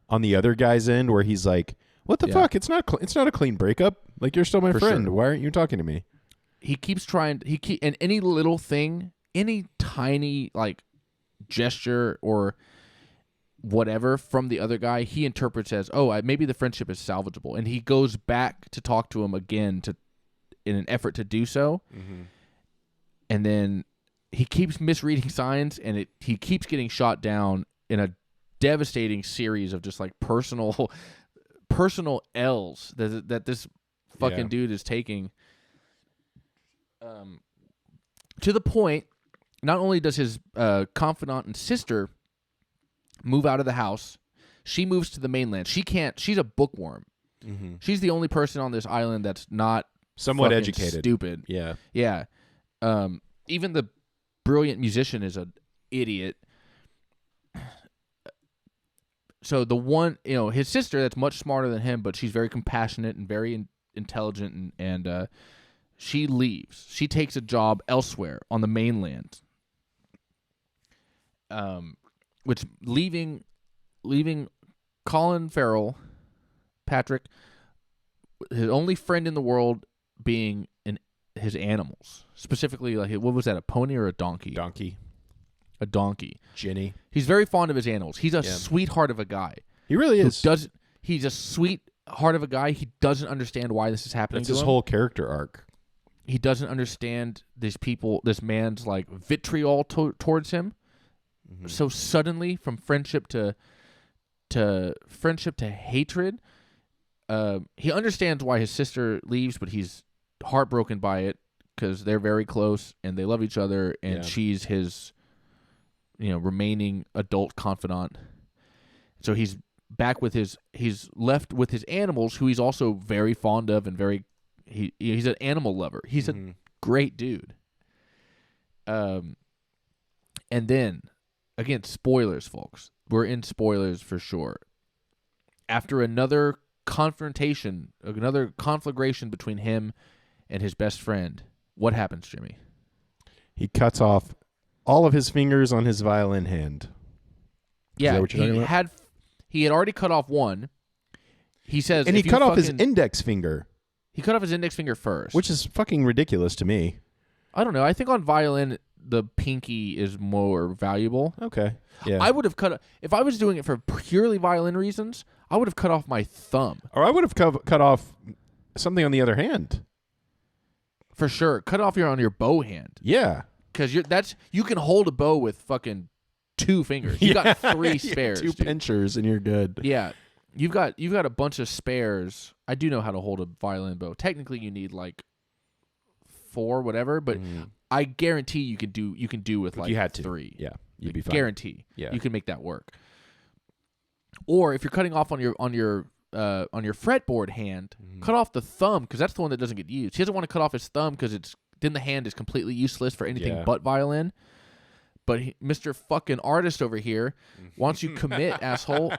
on the other guy's end, where he's like, what the fuck? It's not a clean breakup. Like, you're still my friend. Sure. Why aren't you talking to me? He keeps trying, and any little thing, any tiny like gesture or whatever from the other guy, he interprets as, maybe the friendship is salvageable, and he goes back to talk to him again in an effort to do so. Mm-hmm. And then he keeps misreading signs, and he keeps getting shot down in a devastating series of just like personal L's that this fucking dude is taking. To the point, not only does his confidant and sister move out of the house, she moves to the mainland. She's a bookworm. Mm-hmm. She's the only person on this island that's not somewhat educated. Stupid. Yeah. Yeah. Even the brilliant musician is an idiot. So the one, his sister that's much smarter than him, but she's very compassionate and very intelligent, and she leaves. She takes a job elsewhere on the mainland. Which leaving Colin Farrell, Patrick, his only friend in the world being his animals. Specifically, like, what was that, a pony or a donkey? Donkey. A donkey. Ginny. He's very fond of his animals. He's a sweetheart of a guy. He really is. He's a sweet heart of a guy. He doesn't understand why this is happening. That's to his him. whole character arc. He doesn't understand this man's like vitriol towards him. Mm-hmm. So suddenly, from friendship to hatred, he understands why his sister leaves, but he's heartbroken by it because they're very close and they love each other, and she's his, remaining adult confidant. So he's left with his animals, who he's also very fond of and he's an animal lover. He's a great dude. And then, again, spoilers, folks. We're in spoilers for sure. After another conflagration between him and his best friend, what happens, Jimmy? He cuts off all of his fingers on his violin hand. Yeah, Is that what you're talking about? He had already cut off one. He says, and he cut off his index finger. He cut off his index finger first, which is fucking ridiculous to me. I don't know. I think on violin, the pinky is more valuable. Okay. Yeah. I would have if I was doing it for purely violin reasons, I would have cut off my thumb. Or I would have cut off something on the other hand. For sure. Cut off on your bow hand. Yeah. Because you can hold a bow with fucking 2 fingers. You got 3 spares. 2 pinchers and you're good. Yeah. You've got a bunch of spares. I do know how to hold a violin bow. Technically you need like 4, whatever, but I guarantee you can do with like you had to. 3. Yeah. You'd be fine. Guarantee. Yeah. You can make that work. Or if you're cutting off on your fretboard hand, cut off the thumb, because that's the one that doesn't get used. He doesn't want to cut off his thumb because then the hand is completely useless for anything but violin. But Mr. fucking artist over here wants you commit, asshole.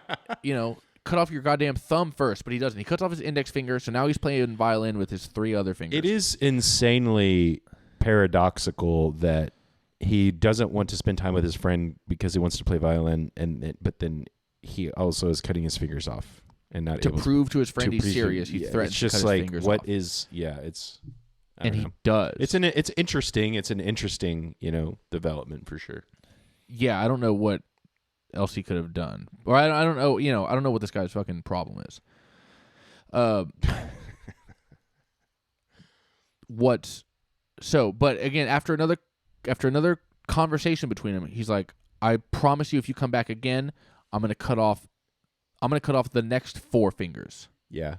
Cut off your goddamn thumb first, but he doesn't. He cuts off his index finger, so now he's playing violin with his 3 other fingers. It is insanely paradoxical that he doesn't want to spend time with his friend because he wants to play violin, but then he also is cutting his fingers off and not to able prove to his friend he's serious. He threatens it's just to cut like his fingers what off. is it's. And he does. It's interesting. It's an interesting, development for sure. Yeah, I don't know what else he could have done, or I don't know. I don't know what this guy's fucking problem is. But again, after another conversation between them, he's like, "I promise you, if you come back again, I'm gonna cut off the next 4 fingers." Yeah.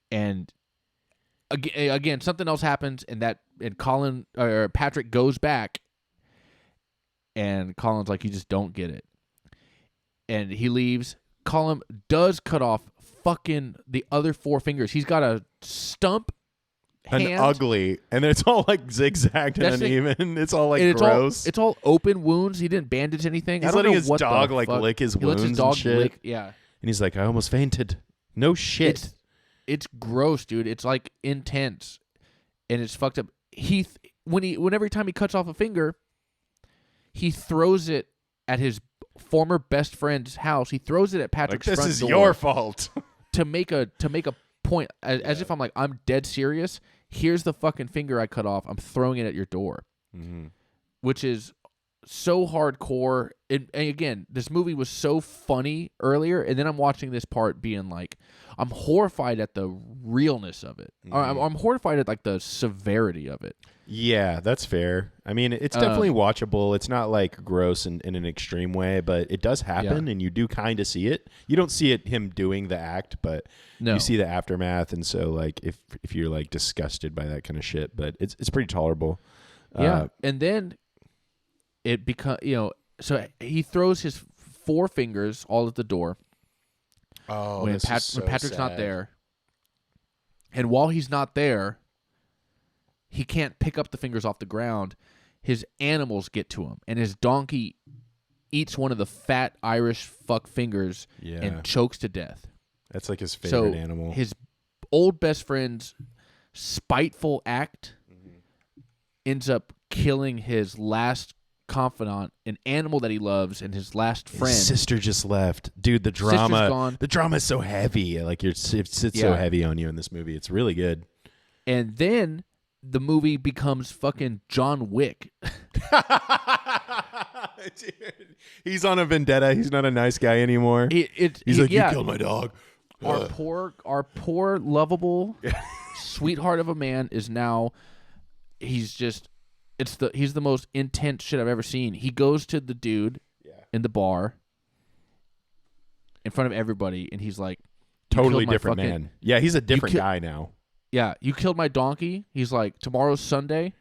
And again, something else happens, and Patrick goes back, and Colin's like, "You just don't get it," and he leaves. Colin does cut off fucking the other 4 fingers. He's got a stump hand. An ugly, and it's all like zigzagged and uneven. It's all like gross. It's all open wounds. He didn't bandage anything. He's letting his dog like lick his wounds and shit. Lick, yeah. And he's like, "I almost fainted." No shit. It's gross, dude. It's like intense, and it's fucked up. Every time he cuts off a finger, he throws it at his former best friend's house. He throws it at Patrick's front door. This is your fault. to make a point, as if I'm I'm dead serious. Here's the fucking finger I cut off. I'm throwing it at your door, which is so hardcore. And again, this movie was so funny earlier, and then I'm watching this part being like, I'm horrified at the realness of it. I'm horrified at like the severity of it. Yeah, that's fair. I mean, it's definitely watchable. It's not like gross in an extreme way, but it does happen, and you do kind of see it. You don't see him doing the act, but you see the aftermath, and so like if you're like disgusted by that kind of shit, but it's pretty tolerable. Yeah, and then it becomes so he throws his 4 fingers all at the door. Oh, when Patrick's not there, and while he's not there, he can't pick up the fingers off the ground. His animals get to him, and his donkey eats one of the fat Irish fuck fingers and chokes to death. That's like his favorite so animal. His old best friend's spiteful act ends up killing his last confidant, an animal that he loves, and his last friend. His sister just left. Dude, the drama is so heavy. Like it sits so heavy on you in this movie. It's really good. And then the movie becomes fucking John Wick. Dude, he's on a vendetta. He's not a nice guy anymore. He's like, "You killed my dog. Our poor lovable sweetheart of a man is now. He's the most intense shit I've ever seen. He goes to the dude in the bar in front of everybody, and he's like, totally different man. Yeah, he's a different guy now. Yeah, you killed my donkey. He's like, tomorrow's Sunday.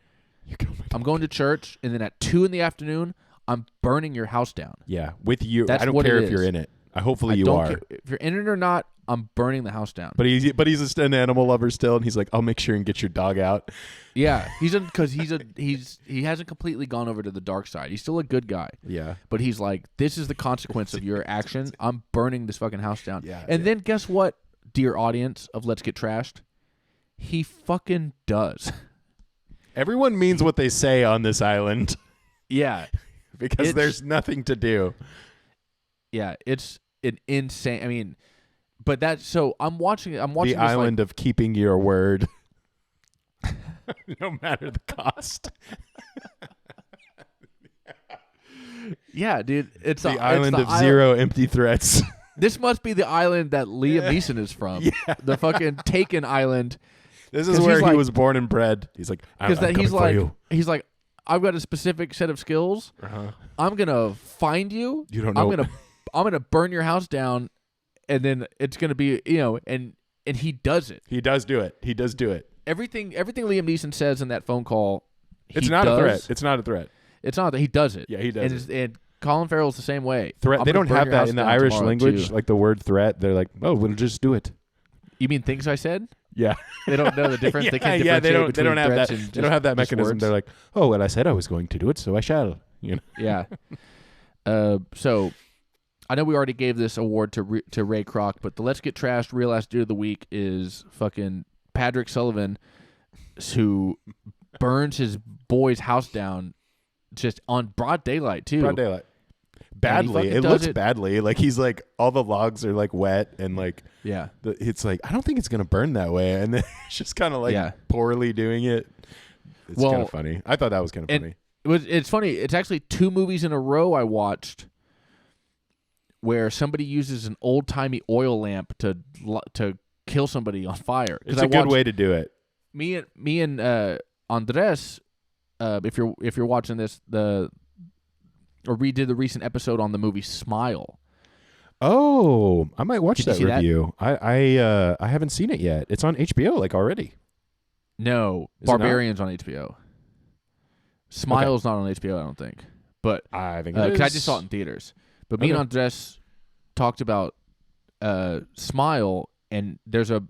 I'm going to church, and then at 2 p.m, I'm burning your house down. Yeah, with you. That's I don't what care it if you're is. in it. Hopefully you are. If you're in it or not, I'm burning the house down. But he's an animal lover still, and he's like, I'll make sure and get your dog out. Yeah, he hasn't completely gone over to the dark side. He's still a good guy. Yeah, but he's like, this is the consequence of your action. I'm burning this fucking house down. Yeah, and then guess what, dear audience of Let's Get Trashed? He fucking does. Everyone means what they say on this island. Yeah, because there's nothing to do. Yeah, it's an insane. I mean, but that's so. I'm watching the this island of keeping your word, no matter the cost. Yeah, dude, it's the island of zero empty threats. This must be the island that Liam Neeson is from. Yeah. The fucking Taken Island. This is where he was born and bred. He's like, he's like, I've got a specific set of skills. Uh-huh. I'm gonna find you. You don't know. I'm gonna burn your house down, and then it's gonna be and he does it. He does do it. He does do it. Everything Liam Neeson says in that phone call. It's not a threat. It's not a threat. It's not that he does it. Yeah, he does. And Colin Farrell's the same way. Threat. They don't have that in the Irish language, like the word threat. They're like, oh, we'll just do it. You mean things I said? Yeah. They don't know the difference. Yeah, they can't differentiate they don't have that. They don't have that mechanism. Words. They're like, oh, well, I said I was going to do it, so I shall. Yeah. So I know we already gave this award to Ray Kroc, but the Let's Get Trashed Real Ass Dude of the Week is fucking Patrick Sullivan, who burns his boy's house down just on broad daylight too. Broad daylight. Badly. It looks badly. Like he's like all the logs are like wet and like it's like I don't think it's gonna burn that way, and then it's just kind of like poorly doing it. It's kind of funny. I thought that was kind of funny. It's funny. It's actually 2 movies in a row I watched where somebody uses an old timey oil lamp to kill somebody on fire. It's a good way to do it. Me and Andres, if you're watching this, we did the recent episode on the movie Smile. Oh, I might watch that review. That? I haven't seen it yet. It's on HBO like already. No, Barbarian's on HBO. Smile's not on HBO, I don't think. But I think because I just saw it in theaters. But me and Andres talked about Smile, and there's a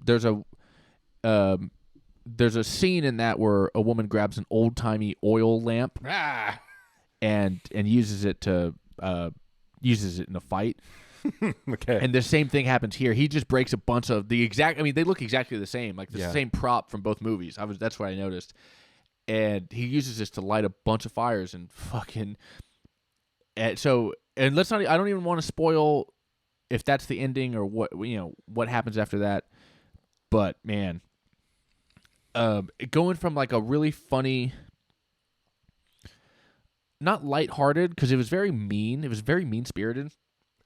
scene in that where a woman grabs an old timey oil lamp and uses it in a fight. Okay. And the same thing happens here. He just breaks a bunch of the exact. I mean, they look exactly the same, like the same prop from both movies. That's what I noticed. And he uses this to light a bunch of fires and fucking. And let's not. I don't even want to spoil if that's the ending or what happens after that. But man, going from like a really funny, not lighthearted, because it was very mean. It was very mean-spirited.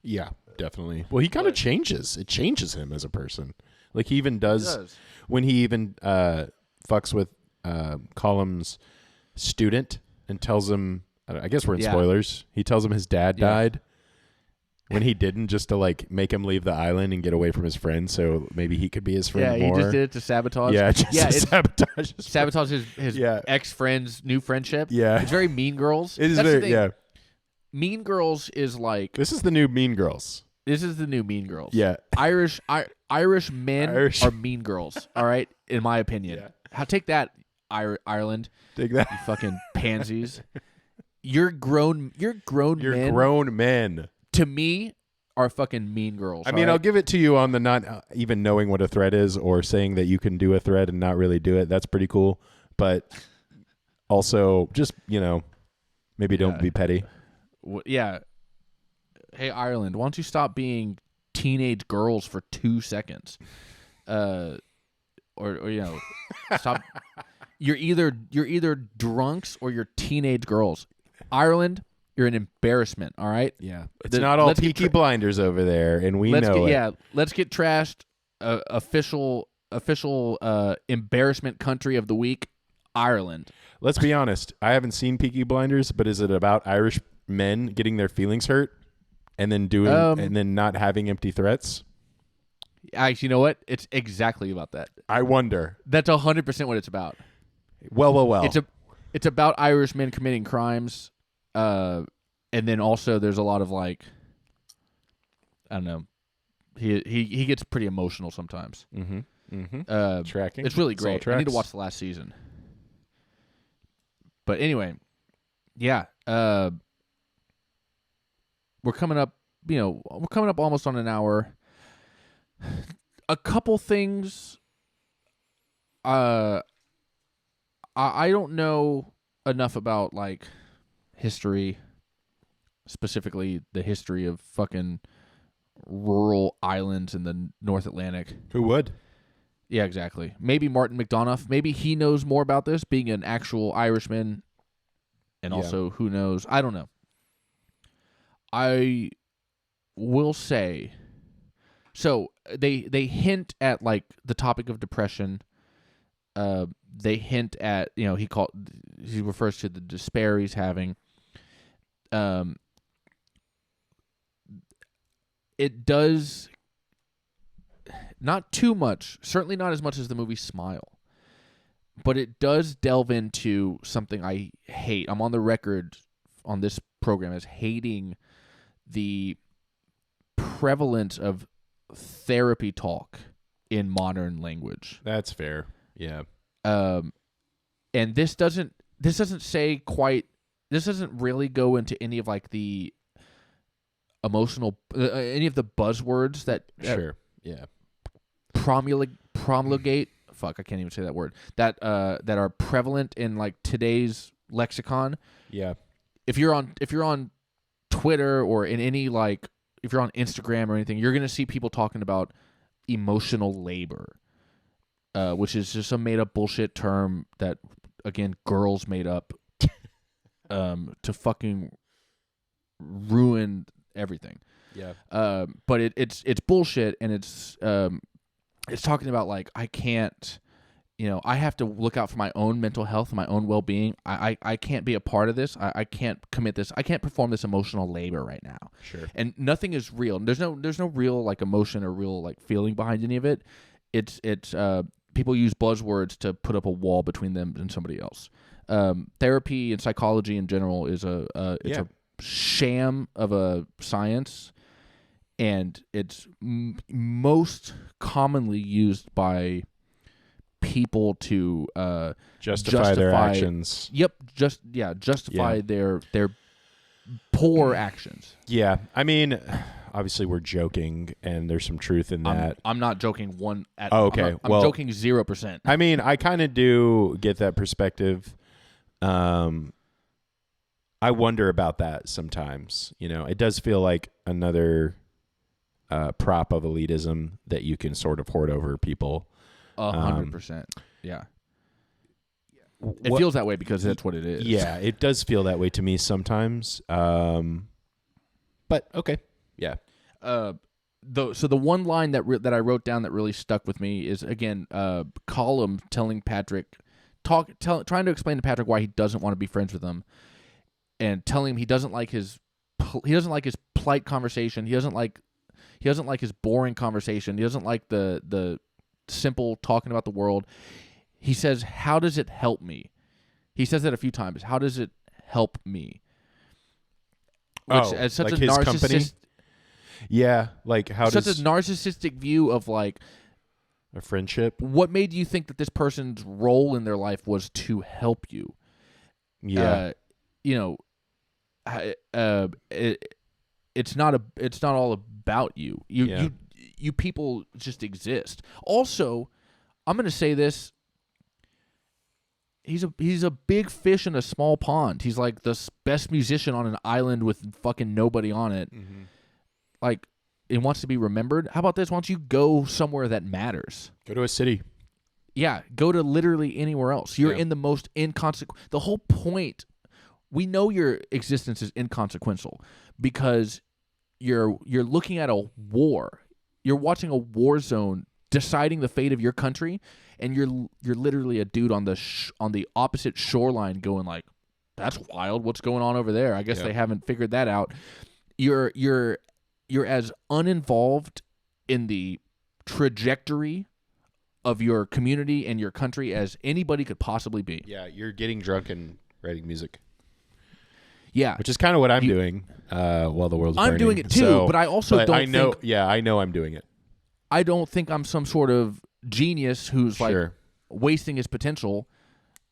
Yeah, definitely. Well, he kind of changes. It changes him as a person. Like he even does when he even fucks with Colum's student and tells him. I guess we're in spoilers. He tells him his dad died when he didn't, just to like make him leave the island and get away from his friend, so maybe he could be his friend more. Yeah, he just did it to sabotage. Yeah, just sabotage his ex-friend's new friendship. Yeah, it's very Mean Girls. It is very Mean Girls is like this is the new Mean Girls. This is the new Mean Girls. Yeah, Irish men are Mean Girls. All right, in my opinion. Yeah. Take that, Ireland. Take that, you fucking pansies. You're grown men. To me, are fucking Mean Girls. I mean, I'll give it to you on the not even knowing what a threat is or saying that you can do a threat and not really do it. That's pretty cool. But also, just, maybe don't be petty. Yeah. Hey, Ireland, why don't you stop being teenage girls for 2 seconds? Or stop. You're either drunks or you're teenage girls. Ireland, you're an embarrassment, all right? Yeah. It's not all Peaky Blinders over there, and we know it. Yeah, Let's Get Trashed official embarrassment country of the week, Ireland. Let's be honest. I haven't seen Peaky Blinders, but is it about Irish men getting their feelings hurt and then not having empty threats? Actually, you know what? It's exactly about that. I wonder. That's 100% what it's about. Well. It's about Irish men committing crimes, and then also there's a lot of like, I don't know. He gets pretty emotional sometimes. Tracking. It's really great. I need to watch the last season. But anyway, yeah. We're coming up. We're coming up almost on an hour. A couple things. I don't know enough about like history, specifically the history of fucking rural islands in the North Atlantic. Who would? Yeah, exactly. Maybe Martin McDonough. Maybe he knows more about this, being an actual Irishman. And also, who knows? I don't know. I will say, so they hint at like the topic of depression. They hint at, he refers to the despair he's having. It does not too much, certainly not as much as the movie Smile, but it does delve into something I hate. I'm on the record on this program as hating the prevalence of therapy talk in modern language. That's fair. Yeah. And this doesn't really go into any of like the emotional, any of the buzzwords that sure. Yeah. promulgate. Fuck, I can't even say that word. That are prevalent in like today's lexicon. Yeah. If you're on Twitter or in any like, if you're on Instagram or anything, you're gonna see people talking about emotional labor, which is just a made up bullshit term that, again, girls made up to fucking ruin everything. Yeah. But it's bullshit, and it's talking about like, I can't, I have to look out for my own mental health and my own well-being. I can't be a part of this. I can't commit this. I can't perform this emotional labor right now. Sure. And nothing is real. There's no real like emotion or real like feeling behind any of it. It's people use buzzwords to put up a wall between them and somebody else. Therapy and psychology in general is a sham of a science, and it's most commonly used by people to justify their actions. Yep, justify their poor actions. Yeah, I mean, obviously we're joking, and there's some truth in that. I'm not joking one at all. Okay, I'm joking 0%. I mean, I kind of do get that perspective. I wonder about that sometimes. It does feel like another prop of elitism that you can sort of hoard over people. 100%. Yeah. It feels that way because that's what it is. Yeah, it does feel that way to me sometimes. But okay. Yeah. So the one line that I wrote down that really stuck with me is, again, Colum telling Patrick, trying to explain to Patrick why he doesn't want to be friends with him, and telling him he doesn't like his polite conversation. He doesn't like his boring conversation. He doesn't like the simple talking about the world. He says, "How does it help me?" He says that a few times. How does it help me? Which, as such like a his narcissist, company? Yeah, like how such does a narcissistic view of like a friendship? What made you think that this person's role in their life was to help you? Yeah, it's not all about you. You people just exist. Also, I'm going to say this. He's a big fish in a small pond. He's like the best musician on an island with fucking nobody on it. Mm-hmm. Like, it wants to be remembered. How about this? Why don't you go somewhere that matters? Go to a city. Yeah, go to literally anywhere else. You're in the most inconsequential. The whole point, we know your existence is inconsequential because you're looking at a war. You're watching a war zone deciding the fate of your country, and you're literally a dude on the opposite shoreline going like, that's wild. What's going on over there? I guess they haven't figured that out. You're as uninvolved in the trajectory of your community and your country as anybody could possibly be. Yeah, you're getting drunk and writing music. Yeah, which is kind of what I'm doing while the world's burning. I'm doing it too, but I also don't I know, think... Yeah, I know I'm doing it. I don't think I'm some sort of genius who's like wasting his potential.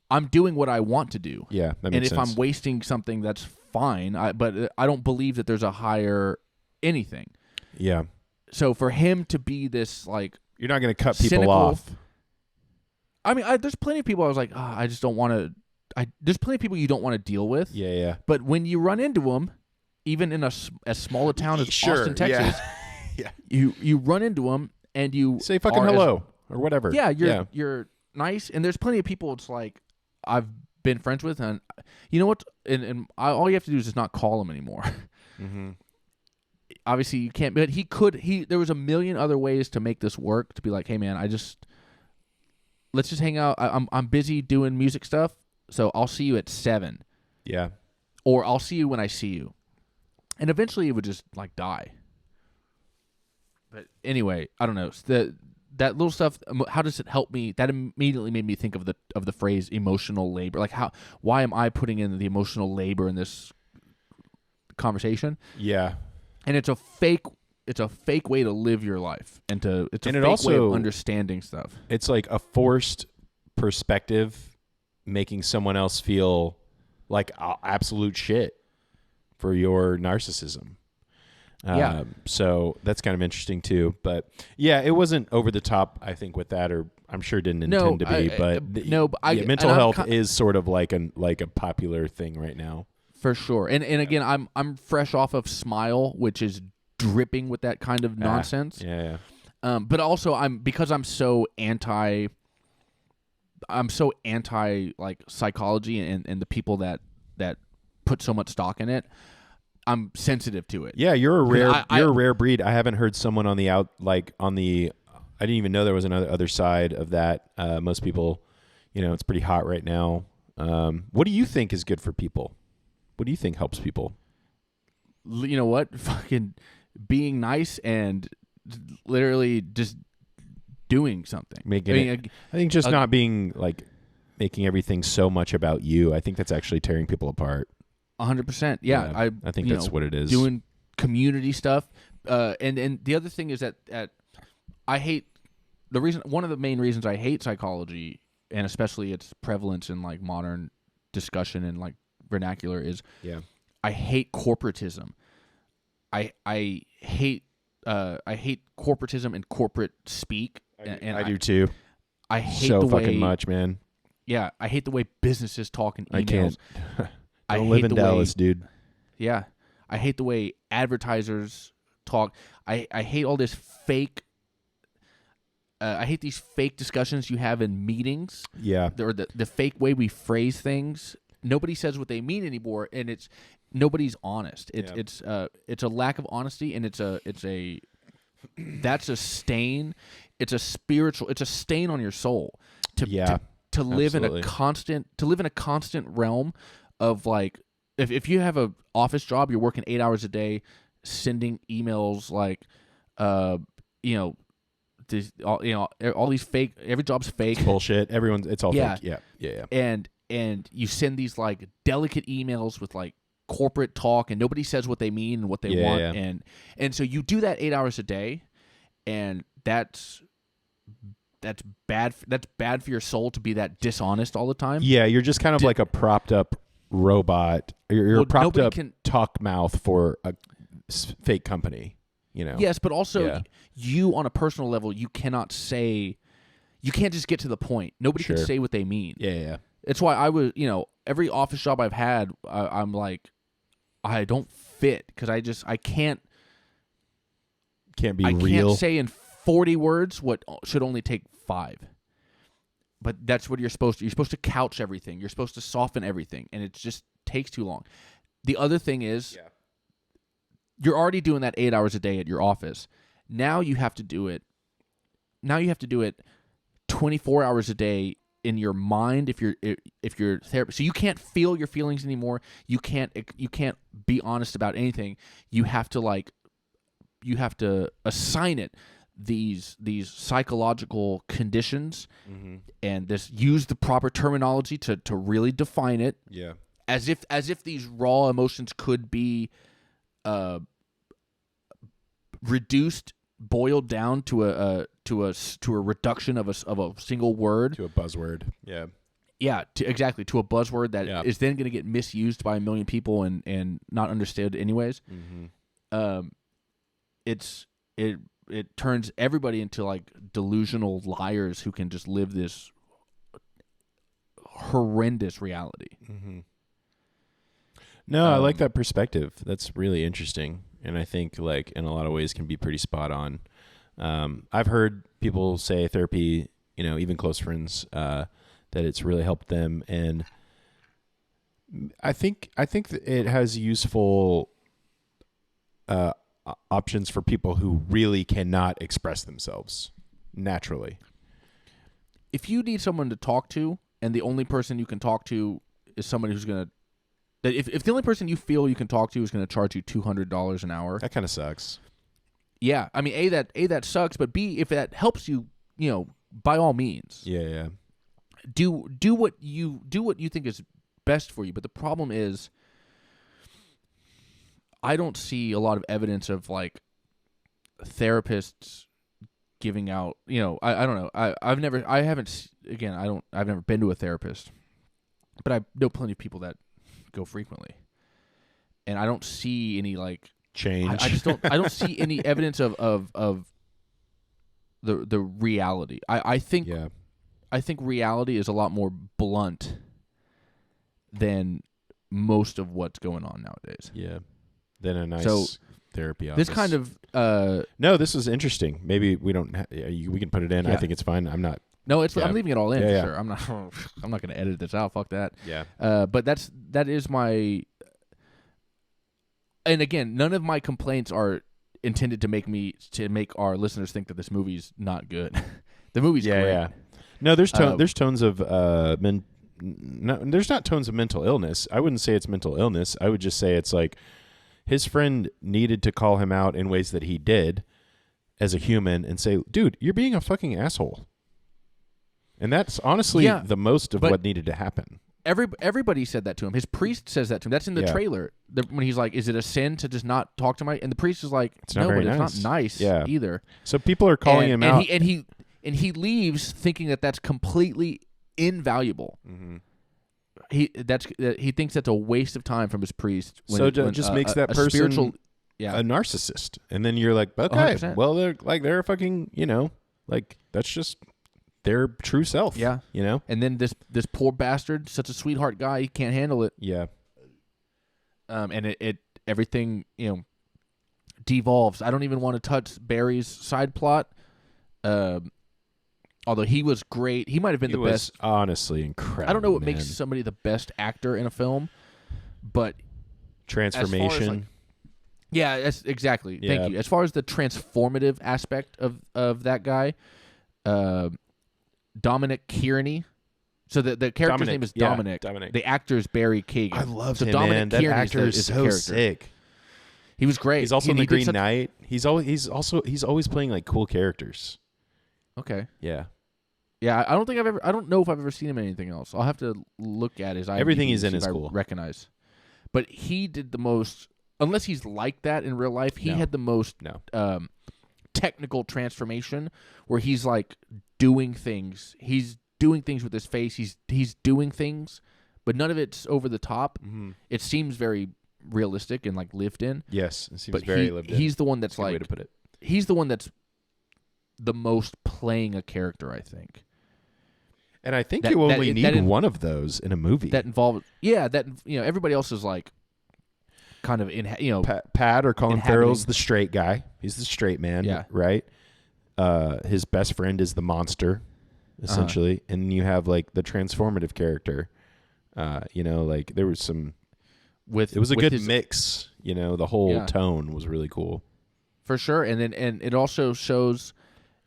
I'm doing what I want to do. Yeah, that makes and if sense. I'm wasting something, that's fine. But I don't believe that there's a higher anything. Yeah. So for him to be this like... You're not going to cut people cynical off. I mean, there's plenty of people I was like, I just don't want to... There's plenty of people you don't want to deal with. Yeah, yeah. But when you run into them, even in as small a town as Austin, Texas, you run into them and you... Say fucking hello or whatever. Yeah, you're nice. And there's plenty of people it's like I've been friends with. And you know what? All you have to do is just not call them anymore. Mm-hmm. Obviously, you can't, but there was a million other ways to make this work, to be like, hey, man, let's just hang out. I'm busy doing music stuff, so I'll see you at 7. Yeah. Or I'll see you when I see you. And eventually it would just, like, die. But anyway, I don't know. That little stuff, how does it help me? That immediately made me think of the phrase emotional labor. Like, why am I putting in the emotional labor in this conversation? Yeah. And it's a fake way to live your life, and it's a fake way of understanding stuff. It's like a forced perspective, making someone else feel like absolute shit for your narcissism. So that's kind of interesting too. But yeah, it wasn't over the top, I think, with that, or I'm sure it didn't intend to be. But mental health is sort of like a popular thing right now. For sure. And again, I'm fresh off of Smile, which is dripping with that kind of nonsense. Yeah. But also because I'm so anti like psychology and the people that put so much stock in it, I'm sensitive to it. Yeah, you're a rare breed. I haven't heard someone I didn't even know there was another other side of that. Most people, it's pretty hot right now. What do you think is good for people? What do you think helps people? You know what? Fucking being nice and literally just doing something. I think just not being like making everything so much about you. I think that's actually tearing people apart. 100%. Yeah. I think that's what it is. Doing community stuff. And the other thing is that I hate one of the main reasons I hate psychology, and especially its prevalence in like modern discussion and like vernacular, is I hate corporatism. I hate corporatism and corporate speak. And I do too. I hate so the way, fucking much, man. Yeah, I hate the way businesses talk in emails. I can't. I don't live in Dallas, dude. Yeah, I hate the way advertisers talk. I hate all this fake. I hate these fake discussions you have in meetings. Yeah, or the fake way we phrase things. Nobody says what they mean anymore, and nobody's honest. It's a lack of honesty, and that's a stain. It's a stain on your soul to live in a constant realm of like, if you have a office job, you're working 8 hours a day, sending emails like, all these fake. Every job's fake. It's bullshit. It's all fake. Yeah. And you send these like delicate emails with like corporate talk, and nobody says what they mean and what they want, and so you do that 8 hours a day, and that's bad. That's bad for your soul to be that dishonest all the time. Yeah, you're just kind of like a propped up robot. You're a propped up talk mouth for a fake company. Yes, but also you on a personal level, you can't just get to the point. Nobody can say what they mean. Yeah. It's why I was, every office job I've had, I'm like, I don't fit because I can't be real. I can't say in 40 words what should only take 5. But that's what you're supposed to. You're supposed to couch everything. You're supposed to soften everything, and it just takes too long. The other thing is, you're already doing that 8 hours a day at your office. Now you have to do it now you have to do it 24 hours a day in your mind if you're therapist. So you can't feel your feelings anymore. You can't be honest about anything. You have to assign it these psychological conditions, and use the proper terminology to really define it. Yeah. As if these raw emotions could be reduced, boiled down to a reduction of a single word, to a buzzword. Yeah. Yeah, exactly, to a buzzword that Yeah. is then going to get misused by a million people and not understood anyways. It turns everybody into like delusional liars who can just live this horrendous reality. No, I like that perspective. That's really interesting, and I think like in a lot of ways can be pretty spot on. I've heard people say therapy, even close friends, that it's really helped them, and I think that it has useful options for people who really cannot express themselves naturally. If you need someone to talk to, and the only person you can talk to is somebody who's gonna, if the only person you feel you can talk to is going to charge you $200 an hour, That kind of sucks. yeah, I mean, A, that sucks, but B, if that helps you, by all means, Yeah. do what you think is best for you. But the problem is, I don't see a lot of evidence of like therapists giving out. I don't know. I've never been to a therapist, but I know plenty of people that go frequently, and I don't see any like Change. I don't see any evidence of the reality. I think reality is a lot more blunt than most of what's going on nowadays. Yeah. Then a nice therapy office. This kind of no, this is interesting. Maybe we don't. We can put it in. Yeah. I think it's fine. I'm not. No, it's. Yeah. I'm leaving it all in. Yeah. Sure. I'm not going to edit this out. Fuck that. Yeah. But that is my. And again, none of my complaints are intended to make our listeners think that this movie's not good. The movie's great. Yeah. No, there's tones of no, there's not tones of mental illness. I wouldn't say it's mental illness. I would just say it's like his friend needed to call him out in ways that he did as a human and say, dude, you're being a fucking asshole. And that's honestly the most of what needed to happen. Everybody said that to him. His priest says that to him. That's in the trailer. When he's like, is it a sin to just not talk to my... And the priest is like, it's not very nice. It's not nice either. So people are calling him out. And he leaves thinking that that's completely invaluable. Mm-hmm. He thinks that's a waste of time from his priest. It just makes that person spiritual, a narcissist. And then you're like, okay, 100%. Well, they're a fucking, like that's just their true self. Yeah. And then this poor bastard, such a sweetheart guy, he can't handle it. Yeah. And it everything, devolves. I don't even want to touch Barry's side plot. Although he was great. He might have been the best. Honestly, incredible. I don't know what makes somebody the best actor in a film, but transformation. That's exactly. Yeah. Thank you. As far as the transformative aspect of that guy, Dominic Kearney. So the character's name is Dominic. Dominic. The actor is Barry Keoghan. I love him, Dominic man. That Kearney actor is so sick. He was great. He's also in The Green Knight. He's always playing like cool characters. Okay. Yeah. Yeah, I don't know if I've ever seen him in anything else. I'll have to look at his IMDb. Everything he's in is cool. Recognize. But he did the most, unless he's like that in real life, he had the most technical transformation where he's like doing things. He's doing things with his face. He's doing things, but none of it's over the top. Mm-hmm. It seems very realistic and like lived in. Yes, it seems very lived in. He's the one that's Good way to put it. He's the one that's the most playing a character, I think. And I think you only need one of those in a movie. That involved, everybody else is like kind of Pat or Colin Farrell's the straight guy. He's the straight man, right? His best friend is the monster, essentially, and then you have like the transformative character. Like there was some. It was a good mix. The whole tone was really cool, for sure. And it also shows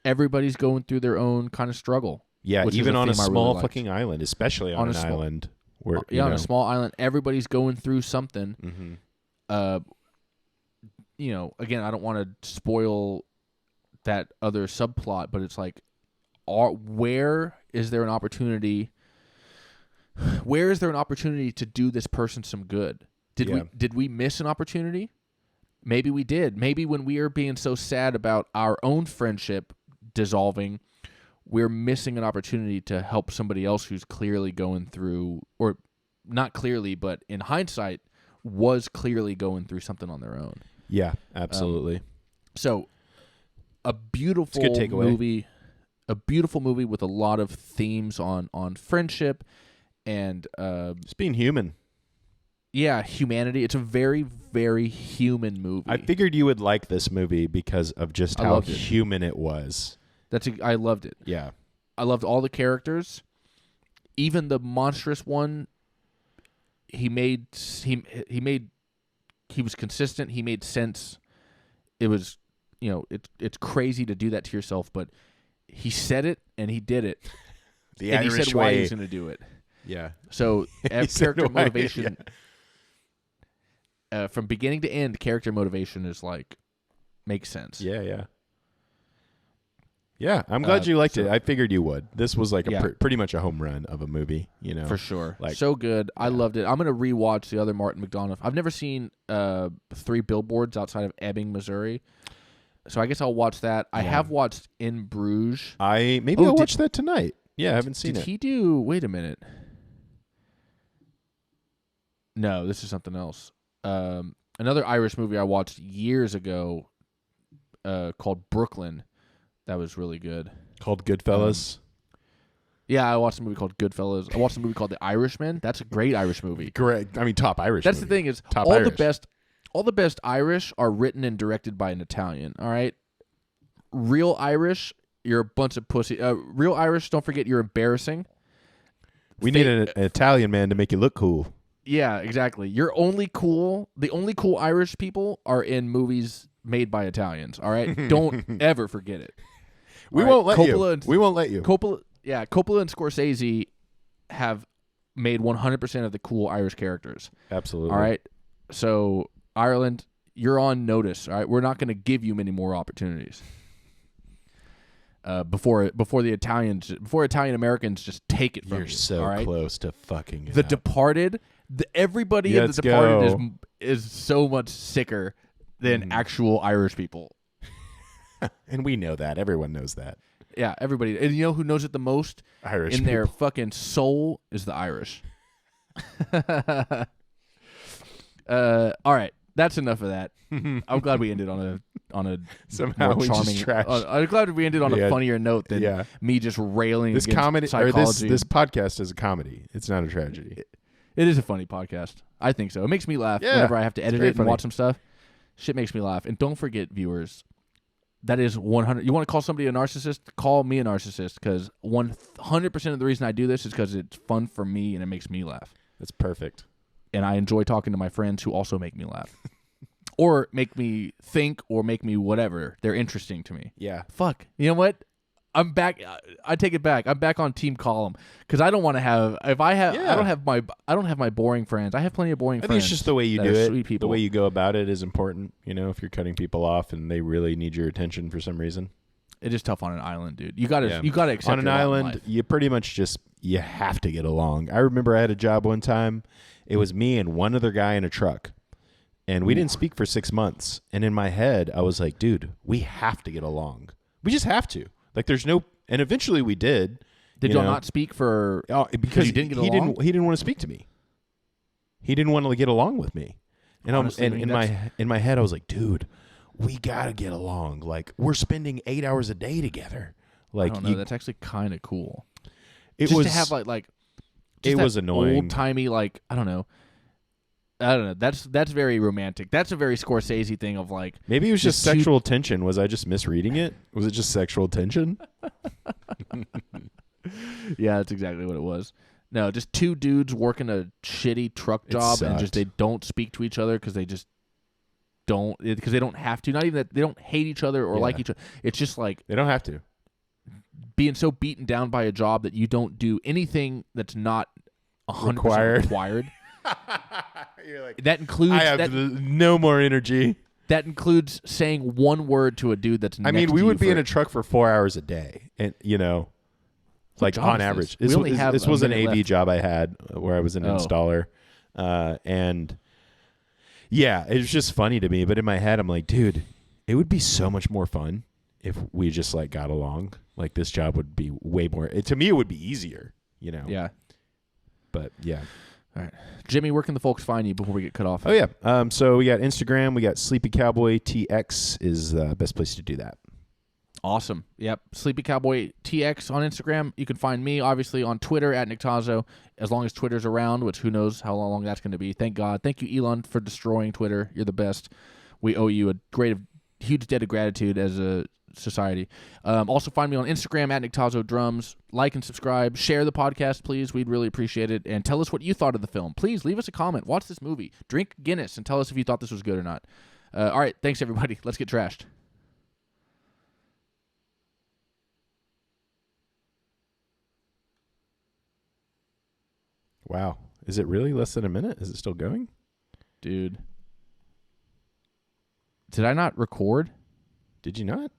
everybody's going through their own kind of struggle. Yeah, which is even on a theme I really small liked. fucking island, especially on an island. Where, on a small island, everybody's going through something. Again, I don't want to spoil that other subplot, but it's like, where is there an opportunity? Where is there an opportunity to do this person some good? Did we miss an opportunity? Maybe we did. Maybe when we are being so sad about our own friendship dissolving, we're missing an opportunity to help somebody else who's clearly going through, or not clearly, but in hindsight, was clearly going through something on their own. Yeah, absolutely. So, a beautiful movie. A beautiful movie with a lot of themes on friendship and just being human. Yeah, humanity. It's a very, very human movie. I figured you would like this movie because of just how human it was. I loved it. Yeah. I loved all the characters. Even the monstrous one, he was consistent. He made sense. It was, it's crazy to do that to yourself, but he said it and he did it. The and Irish he said way. why he's going to do it. Yeah. So character motivation, yeah. From beginning to end, character motivation is like, makes sense. Yeah, yeah. Yeah, I'm glad you liked it. I figured you would. This was like pretty much a home run of a movie, For sure. Like, so good. I loved it. I'm going to rewatch the other Martin McDonough. I've never seen 3 Billboards outside of Ebbing, Missouri. So I guess I'll watch that. I have watched In Bruges. I'll watch that tonight. Yeah, I haven't seen it. Did he do... Wait a minute. No, this is something else. Another Irish movie I watched years ago called Brooklyn. That was really good. Called Goodfellas? Yeah, I watched a movie called Goodfellas. I watched a movie called The Irishman. That's a great Irish movie. Correct. I mean, top Irish That's movie. The thing is, top all Irish. the best Irish are written and directed by an Italian, all right? Real Irish, you're a bunch of pussy. Real Irish, don't forget, you're embarrassing. We need an Italian man to make you look cool. Yeah, exactly. The only cool Irish people are in movies made by Italians, all right? Don't ever forget it. We won't let you. We won't let you. Coppola and Scorsese have made 100% of the cool Irish characters. Absolutely. All right? So, Ireland, you're on notice, all right? We're not going to give you many more opportunities. Before Italian Americans just take it from you. You're so all right? close to fucking it The up. Departed, everybody in The Departed is so much sicker than actual Irish people. And we know that. Everyone knows that. Yeah, everybody. And you know who knows it the most? Irish in their fucking soul is the Irish. All right, that's enough of that. I'm glad we ended on a somehow more charming. I'm glad we ended on a funnier note than me just railing this against comedy psychology. or this podcast is a comedy. It's not a tragedy. It is a funny podcast. I think so. It makes me laugh whenever I have to edit it and watch some stuff. Shit makes me laugh. And don't forget, viewers. That is 100. You want to call somebody a narcissist? Call me a narcissist, because 100% of the reason I do this is because it's fun for me and it makes me laugh. That's perfect. And I enjoy talking to my friends who also make me laugh. Or make me think or make me whatever. They're interesting to me. Yeah. Fuck. You know what? I'm back. I take it back. I'm back on Team Column, because I don't want to have. If I have, I don't have my boring friends. I have plenty of boring friends. I think it's just the way you do it. Sweet people. The way you go about it is important. You know, if you're cutting people off and they really need your attention for some reason, it is tough on an island, dude. You gotta accept. On an island, you pretty much you have to get along. I remember I had a job one time. It was me and one other guy in a truck, and we didn't speak for 6 months. And in my head, I was like, dude, we have to get along. We just have to. Like, there's no, and eventually we did. Did y'all not speak for? Because you didn't get along? He didn't want to speak to me. He didn't want to get along with me. And honestly, in my head, I was like, dude, we gotta get along. Like, we're spending 8 hours a day together. Like, I don't know. That's actually kind of cool. It just was to have like. It was annoying. Old timey, like, I don't know. That's very romantic. That's a very Scorsese thing of like. Maybe it was just sexual tension. Was I just misreading it? Was it just sexual tension? Yeah, that's exactly what it was. No, just two dudes working a shitty truck job and just they don't speak to each other because they just don't, because they don't have to. Not even that they don't hate each other or like each other. It's just like they don't have to. being so beaten down by a job that you don't do anything that's not 100% required. You're like, That includes I have no more energy. That includes saying one word to a dude that's next to you. I mean, we would be in a truck for 4 hours a day, and like on average. This was an AV job I had where I was an installer, and yeah, it was just funny to me. But in my head, I'm like, dude, it would be so much more fun if we just like got along. Like this job would be way more. To me, it would be easier. Yeah. But yeah. All right, Jimmy, where can the folks find you before we get cut off? Oh yeah. So we got Instagram. We got Sleepy Cowboy TX is the best place to do that. Awesome. Yep. Sleepy Cowboy TX on Instagram. You can find me, obviously, on Twitter at Nick Tazo, as long as Twitter's around, which who knows how long that's going to be. Thank God. Thank you, Elon, for destroying Twitter. You're the best. We owe you a huge debt of gratitude as a society. Also find me on Instagram at Nick Tazo Drums. Like and subscribe. Share the podcast, please. We'd really appreciate it. And tell us what you thought of the film. Please leave us a comment. Watch this movie. Drink Guinness and tell us if you thought this was good or not. All right. Thanks, everybody. Let's get trashed. Wow. Is it really less than a minute? Is it still going? Dude. Did I not record? Did you not?